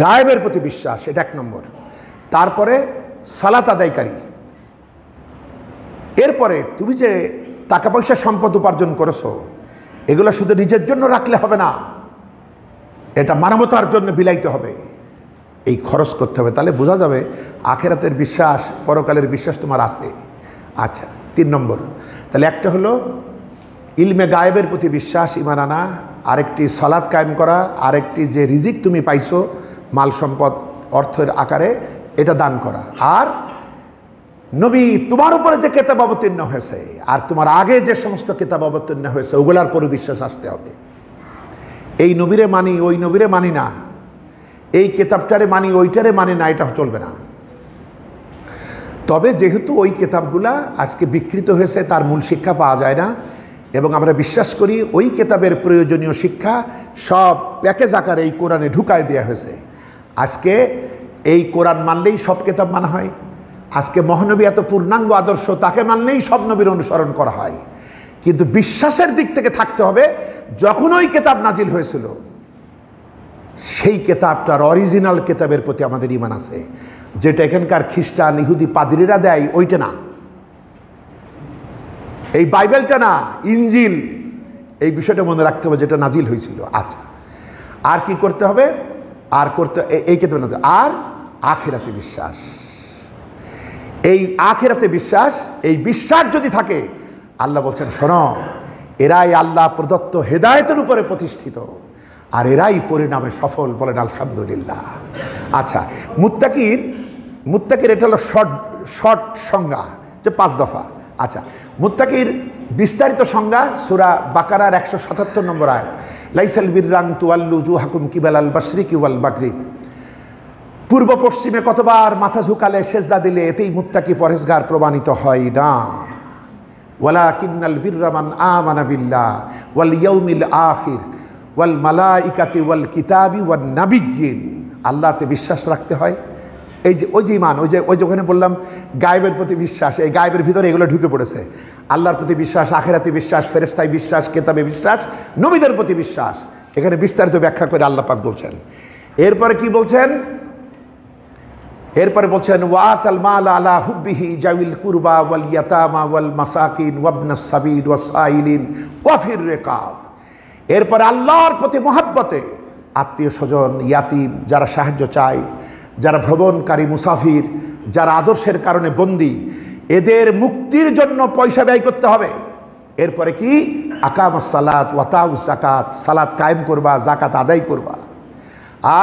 গায়েবের প্রতি বিশ্বাস, এটা 1 নম্বর। তারপরে সালাত আদায়কারী। এরপরে তুমি যে টাকা পয়সা সম্পদ উপার্জন করেছো, এগুলো শুধু নিজের জন্য রাখলে হবে না, এটা মানবতার জন্য বিলাইতে হবে, এই খরচ করতে হবে। তাহলে বোঝা যাবে আখিরাতের বিশ্বাস, পরকালের বিশ্বাস তোমার আছে। আচ্ছা, 3 নম্বর। তাহলে একটা হলো ইলমে গায়েবের প্রতি বিশ্বাস, ঈমান আনা। আরেকটি সালাত কায়েম করা। আরেকটি যে রিজিক তুমি পাইছো মাল সম্পদ অর্থের আকারে, এটা দান করা। আর নবী তোমার উপরে যে কিতাব অবতীর্ণ হয়েছে আর তোমার আগে যে সমস্ত কিতাব অবতীর্ণ হয়েছে ওগুলার পরে বিশ্বাস আসতে হবে। এই নবীরে মানি, ওই নবীরে মানি না, এই কিতাবটারে মানি, ওইটারে মানি না, এটা চলবে না। তবে যেহেতু ওই কিতাবগুলা আজকে বিকৃত হয়েছে, তার মূল শিক্ষা পাওয়া যায় না, এবং আমরা বিশ্বাস করি ওই কিতাবের প্রয়োজনীয় শিক্ষা সব প্যাকেজ আকারে এই কোরআনে ঢুকায় দেওয়া হয়েছে। আজকে এই কোরআন মানলেই সব কিতাব মানা হয়। আজকে মহানবী এত পূর্ণাঙ্গ আদর্শ, তাকে মানলেই সব নবীর অনুসরণ করা হয়। কিন্তু বিশ্বাসের দিক থেকে থাকতে হবে, যখন ওই কিতাব নাজিল হয়েছিল সেই কিতাবটার অরিজিনাল কিতাবের প্রতি আমাদের ঈমান আছে, যেটা এখানকার খ্রিস্টান, ইহুদি, পাদ্রীরা দেয় ওইটা না, এই বাইবেলটা না, ইনজিল। এই বিষয়টা মনে রাখতে হবে, যেটা নাজিল হয়েছিল। আচ্ছা, আর কি করতে হবে? আর করতে এই কিতাব না, আর আখিরাতে বিশ্বাস। এই আখিরাতে বিশ্বাস, এই বিশ্বাস যদি থাকে, আল্লাহ বলছেন শোনো, এরাই আল্লাহ প্রদত্ত হেদায়েতের উপরে প্রতিষ্ঠিত, আর এরাই পরিণামে সফল। বলেন আলহামদুলিল্লাহ। আচ্ছা, মুত্তাকির এটা হলো শর্ট সংজ্ঞা, যে 5 দফা। আচ্ছা, মুত্তাকির বিস্তারিত সংজ্ঞা সূরা বাকারার 177 নম্বর আয়াত, লাইসাল বিররান তুয়াল্লু জুহাকুম কিবালাল মাশরিকি ওয়াল মাগরিব। পূর্ব পশ্চিমে কতবার মাথা ঝুঁকালে, সেজদা দিলে, এতেই মুত্তাকি পরহেজগার প্রমাণিত হয় না। ওয়ালাকিন্নাল বিররা মান আমানা বিল্লাহ ওয়াল ইয়াউমিল আখির ওয়াল মালাইকাতি ওয়াল কিতাবি ওয়ান নাবিয়্যিন। আল্লাহতে বিশ্বাস রাখতে হয়। এই যে ওই যে ঈমান, ওই যে ওখানে বললাম গায়েবের প্রতি বিশ্বাস, এই গায়েবের ভিতরে এগুলো ঢুকে পড়েছে। আল্লাহর প্রতি বিশ্বাস, আখিরাতে বিশ্বাস, ফেরেশতায় বিশ্বাস, কিতাবে বিশ্বাস, নবীদের প্রতি বিশ্বাস। এখানে বিস্তারিত ব্যাখ্যা করে আল্লাহ পাক বলছেন। এরপরে কি বলছেন? এরপরে বলছেন ওয়াতাল মাল আলা হুব্বিহি জাউল কুরবা ওয়াল ইয়াতামা ওয়াল মাসাকিন ওয়াবনাস সাবিল ওয়াসাইলিন ওয়াফির রিকাব। এরপরে আল্লাহর প্রতি মহব্বতে আত্মীয় স্বজন, ইয়াতিম, যারা সাহায্য চায়, যারা ভ্রমণকারী মুসাফির, যারা আদর্শের কারণে বন্দী, এদের মুক্তির জন্য পয়সা ব্যয় করতে হবে। এরপরে কি? আকামাস সালাত ওয়াতাউজ যাকাত, সালাত কায়েম করবা, যাকাত আদায় করবা।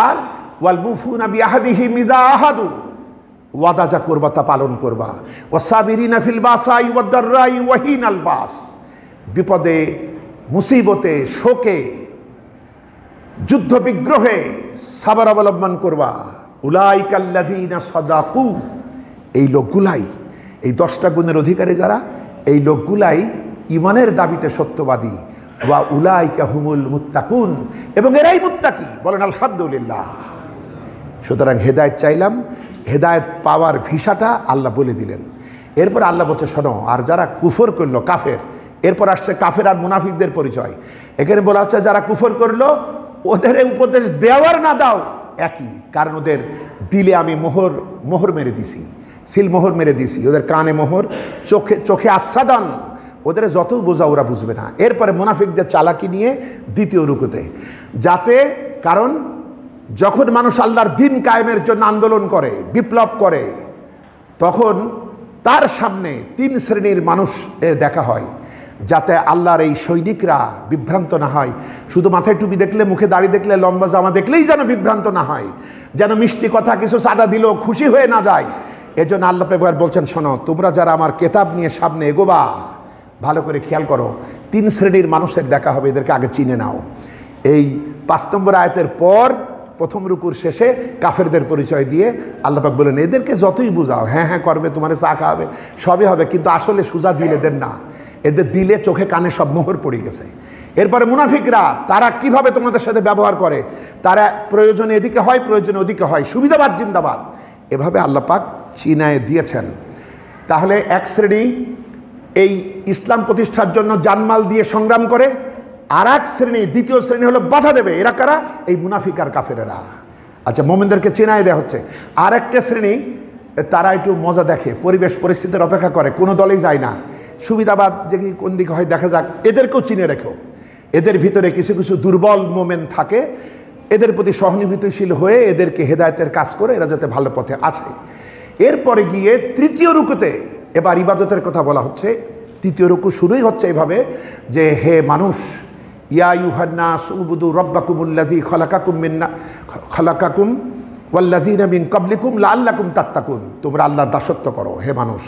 আর ওয়াল মুফুনা বিআহদিহিম ইযা আহাদু, ওয়াদা যা করবা তা পালন করবা। ওয়াসাবিরিনা ফিল বাসাই ওয়াদ দাররাই ওয়া হিনাল বাস, বিপদে, মুসিবতে, শোকে, যুদ্ধ বিগ্রহে সাবর অবলম্বন করবা। উলাইকাল্লাযীনা সাদাকু, এই লোকগুলাই, এই 10টা গুণের অধিকারী যারা, এই লোকগুলাই ঈমানের দাবিতে সত্যবাদী। ওয়া উলাইকা হুমুল মুত্তাকুন, এবং এরাই মুত্তাকি। বলেন আলহামদুলিল্লাহ। সুতরাং হেদায়েত চাইলাম, হেদায়েত পাওয়ার ভিসাটা আল্লাহ বলে দিলেন। এরপর আল্লাহ বলছে শোনো, আর যারা কুফর করলো, কাফের। এরপর আসছে কাফের আর মুনাফিকদের পরিচয়। এখানে বলা হচ্ছে যারা কুফর করলো, ওদের উপদেশ দেওয়ার না দাও একই, কারণ ওদের দিলে আমি মোহর মেরে দিছি, সিল মোহর মেরে দিছি, ওদের কানে মোহর, চোখে আচ্ছাদন, ওদের যত বোঝা ওরা বুঝবে না। এরপরে মুনাফিকদের চালাকি নিয়ে দ্বিতীয় রুকুতে, যাতে, কারণ যখন মানুষ আল্লাহর দ্বীন কায়েমের জন্য আন্দোলন করে, বিপ্লব করে, তখন তার সামনে 3 শ্রেণীর মানুষ দেখা হয়, যাতে আল্লাহর এই সৈনিকরা বিভ্রান্ত না হয়। শুধু মাথায় টুপি দেখলে, মুখে দাড়ি দেখলে, লম্বা জামা দেখলেই যেন বিভ্রান্ত না হয়, যেন মিষ্টি কথা কিছু সাদা দিল খুশি হয়ে না যায়। এজন্য আল্লাহ পাক বলছেন শোনো, তোমরা যারা আমার কেতাব নিয়ে সামনে এগোবা, ভালো করে খেয়াল করো, 3 শ্রেণীর মানুষের দেখা হবে, এদেরকে আগে চিনে নাও। এই 5 নম্বর আয়াতের পর প্রথম রুকুর শেষে কাফেরদের পরিচয় দিয়ে আল্লাহ পাক বলেন, এদেরকে যতই বুঝাও, হ্যাঁ হ্যাঁ করবে, তোমার চা খাওয়াবে, সবই হবে, কিন্তু আসলে সুজা দিল এদের না, এদের দিলে চোখে কানে সব মোহর পড়ে গেছে। এরপরে মুনাফিকরা, তারা কিভাবে তোমাদের সাথে ব্যবহার করে, তারা প্রয়োজনে এদিকে হয়, প্রয়োজনে ওদিকে হয়, সুবিধাবাদ জিন্দাবাদ, এভাবে আল্লাহ পাক চিনায় দিয়েছেন। তাহলে এক শ্রেণী এই ইসলাম প্রতিষ্ঠার জন্য জানমাল দিয়ে সংগ্রাম করে, আর এক শ্রেণী, দ্বিতীয় শ্রেণী হলো বাধা দেবে। এরা কারা? এই মুনাফিক আর কাফেরেরা। আচ্ছা, মোমেনদেরকে চেনায় দেওয়া হচ্ছে। আর একটা শ্রেণী, তারা একটু মজা দেখে, পরিবেশ পরিস্থিতির অপেক্ষা করে, কোনো দলেই যায় না, সুবিধাবাদ যে কোন দিকে হয় দেখা যাক, এদেরকেও চিনে রেখো। এদের ভিতরে কিছু কিছু দুর্বল মোমেন থাকে, এদের প্রতি সহানুভূতিশীল হয়ে এদেরকে হেদায়েতের কাজ করে এরা যাতে ভালো পথে আসে। এরপরে গিয়ে তৃতীয় রুকুতে এবার ইবাদতের কথা বলা হচ্ছে। তৃতীয় রুকু শুরুই হচ্ছে এইভাবে যে, হে মানুষ, ইয়া আইয়ুহান্নাস উবুদু রাব্বাকুমুল্লাযী খালাকাকুম ওয়াল্লাযীনা মিন ক্বাবলিকুম লাআল্লাকুম তাত্তাকুন। তোমরা আল্লাহর দাসত্ব করো। হে মানুষ,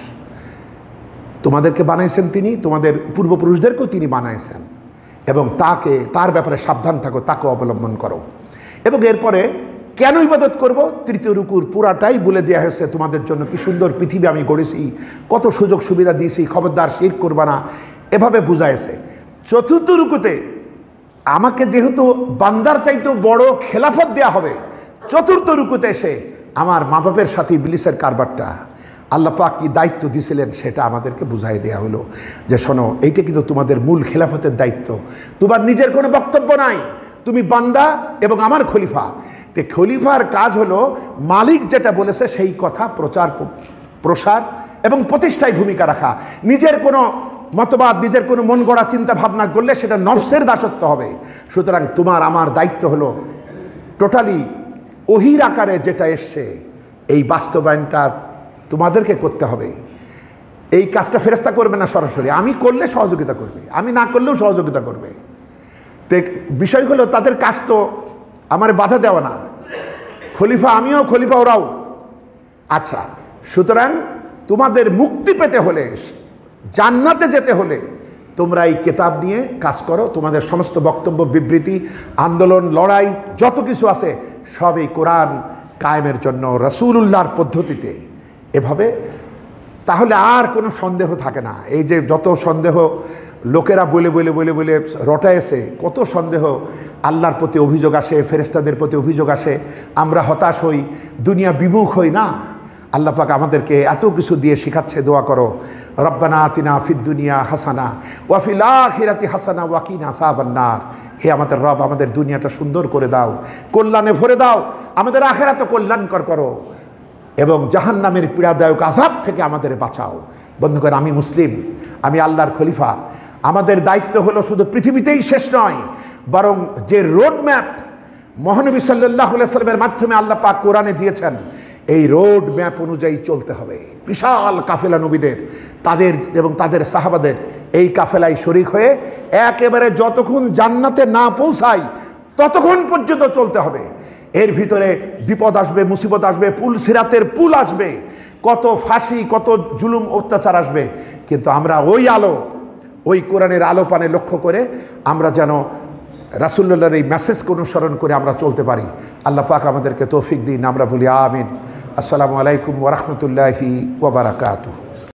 তোমাদেরকে বানাইছেন তিনি, তোমাদের পূর্বপুরুষদেরকেও তিনি বানাইছেন, এবং তার ব্যাপারে সাবধান থাকো, তাকে অবলম্বন করো। এবং এরপরে কেন ইবাদত করব, তৃতীয় রুকুর পুরাটাই বলে দেওয়া হয়েছে, তোমাদের জন্য কি সুন্দর পৃথিবী আমি গড়েছি, কত সুযোগ সুবিধা দিয়েছি, খবরদার শিরক করবা না, এভাবে বুঝাইছে। চতুর্থ রুকুতে আমাকে যেহেতু বান্দার চাইতেও বড় খেলাফত দেয়া হবে, চতুর্থ রুকুতে এসে আমার মা বাপের সাথে ইবলিসের কারবারটা আল্লাহ পাক কি দায়িত্ব দিয়েছিলেন সেটা আমাদেরকে বুঝাই দেয়া হলো, যে শোনো, এইটা কিন্তু তোমাদের মূল খেলাফতের দায়িত্ব, তোমার নিজের কোনো বক্তব্য নাই, তুমি বান্দা এবং আমার খলিফা। তে খলিফার কাজ হলো মালিক যেটা বলেছে সেই কথা প্রসার এবং প্রতিষ্ঠায় ভূমিকা রাখা। নিজের কোনো মতবাদ, নিজের কোনো মন গড়া চিন্তা ভাবনা করলে সেটা নফসের দাসত্ব হবে। সুতরাং তোমার আমার দায়িত্ব হলো টোটালি ওহির আকারে যেটা এসছে এই বাস্তবায়নটা তোমাদেরকে করতে হবে। এই কাজটা ফেরেশতা করবে না সরাসরি, আমি করলে সহযোগিতা করবে, আমি না করলেও সহযোগিতা করবে। তো বিষয় হলো তাদের কাজ তো আমার বাধা দেওয়া না, খলিফা আমিও, খলিফা ওরাও। আচ্ছা, সুতরাং তোমাদের মুক্তি পেতে হলে, জান্নাতে যেতে হলে তোমরা এই কিতাব নিয়ে কাজ করো। তোমাদের সমস্ত বক্তব্য, বিবৃতি, আন্দোলন, লড়াই যত কিছু আছে সব এই কোরআন কায়েমের জন্য রাসূলুল্লাহর পদ্ধতিতে, এভাবে। তাহলে আর কোনো সন্দেহ থাকে না। এই যে যত সন্দেহ লোকেরা বলে বলে বলে বলে রটায়েছে, কত সন্দেহ, আল্লাহর প্রতি অভিযোগ আসে, ফেরেশতাদের প্রতি অভিযোগ আসে, আমরা হতাশ হই, দুনিয়া বিমুখ হই না। আল্লাহ পাক আমাদেরকে এত কিছু দিয়ে শিখাচ্ছে, দোয়া করো, রব্বানা আতিনা ফিদ দুনিয়া হাসানা ওয়া ফিল আখিরাতি হাসানা ওয়া কিনা আযাবান নার। হে আমাদের রব, আমাদের দুনিয়াটা সুন্দর করে দাও, কল্যাণে ভরে দাও, আমাদের আখিরাত কল্যাণকর করো, এবং জাহান্নামের পীড়াদায়ক আযাব থেকে আমাদের বাঁচাও। বন্ধুগণ, আমি মুসলিম, আমি আল্লাহর খলিফা। আমাদের দায়িত্ব হলো শুধু পৃথিবীতেই শেষ নয়, বরং যে রোড ম্যাপ মহানবী সাল্লাল্লাহু আলাইহি সাল্লামের মাধ্যমে আল্লাহ পাক কোরআনে দিয়েছেন, এই রোড ম্যাপ অনুযায়ী চলতে হবে। বিশাল কাফেলা নবীদের, তাদের এবং তাদের সাহাবাদের এই কাফেলায় শরীক হয়ে একেবারে যতক্ষণ জান্নাতে না পৌঁছায় ততক্ষণ পর্যন্ত চলতে হবে। এর ভিতরে বিপদ আসবে, মুসিবত আসবে, পুল সিরাতের পুল আসবে, কত ফাঁসি, কত জুলুম অত্যাচার আসবে, কিন্তু আমরা ওই আলো, ওই কোরআনের আলো পানে লক্ষ্য করে আমরা যেন রাসূলুল্লাহর এই মেসেজকে অনুসরণ করে আমরা চলতে পারি। আল্লাহ পাক আমাদেরকে তৌফিক দিন। আমরা বলি আমিন। আসসালামু আলাইকুম ওয়া রাহমাতুল্লাহি ওয়া বারাকাতুহু।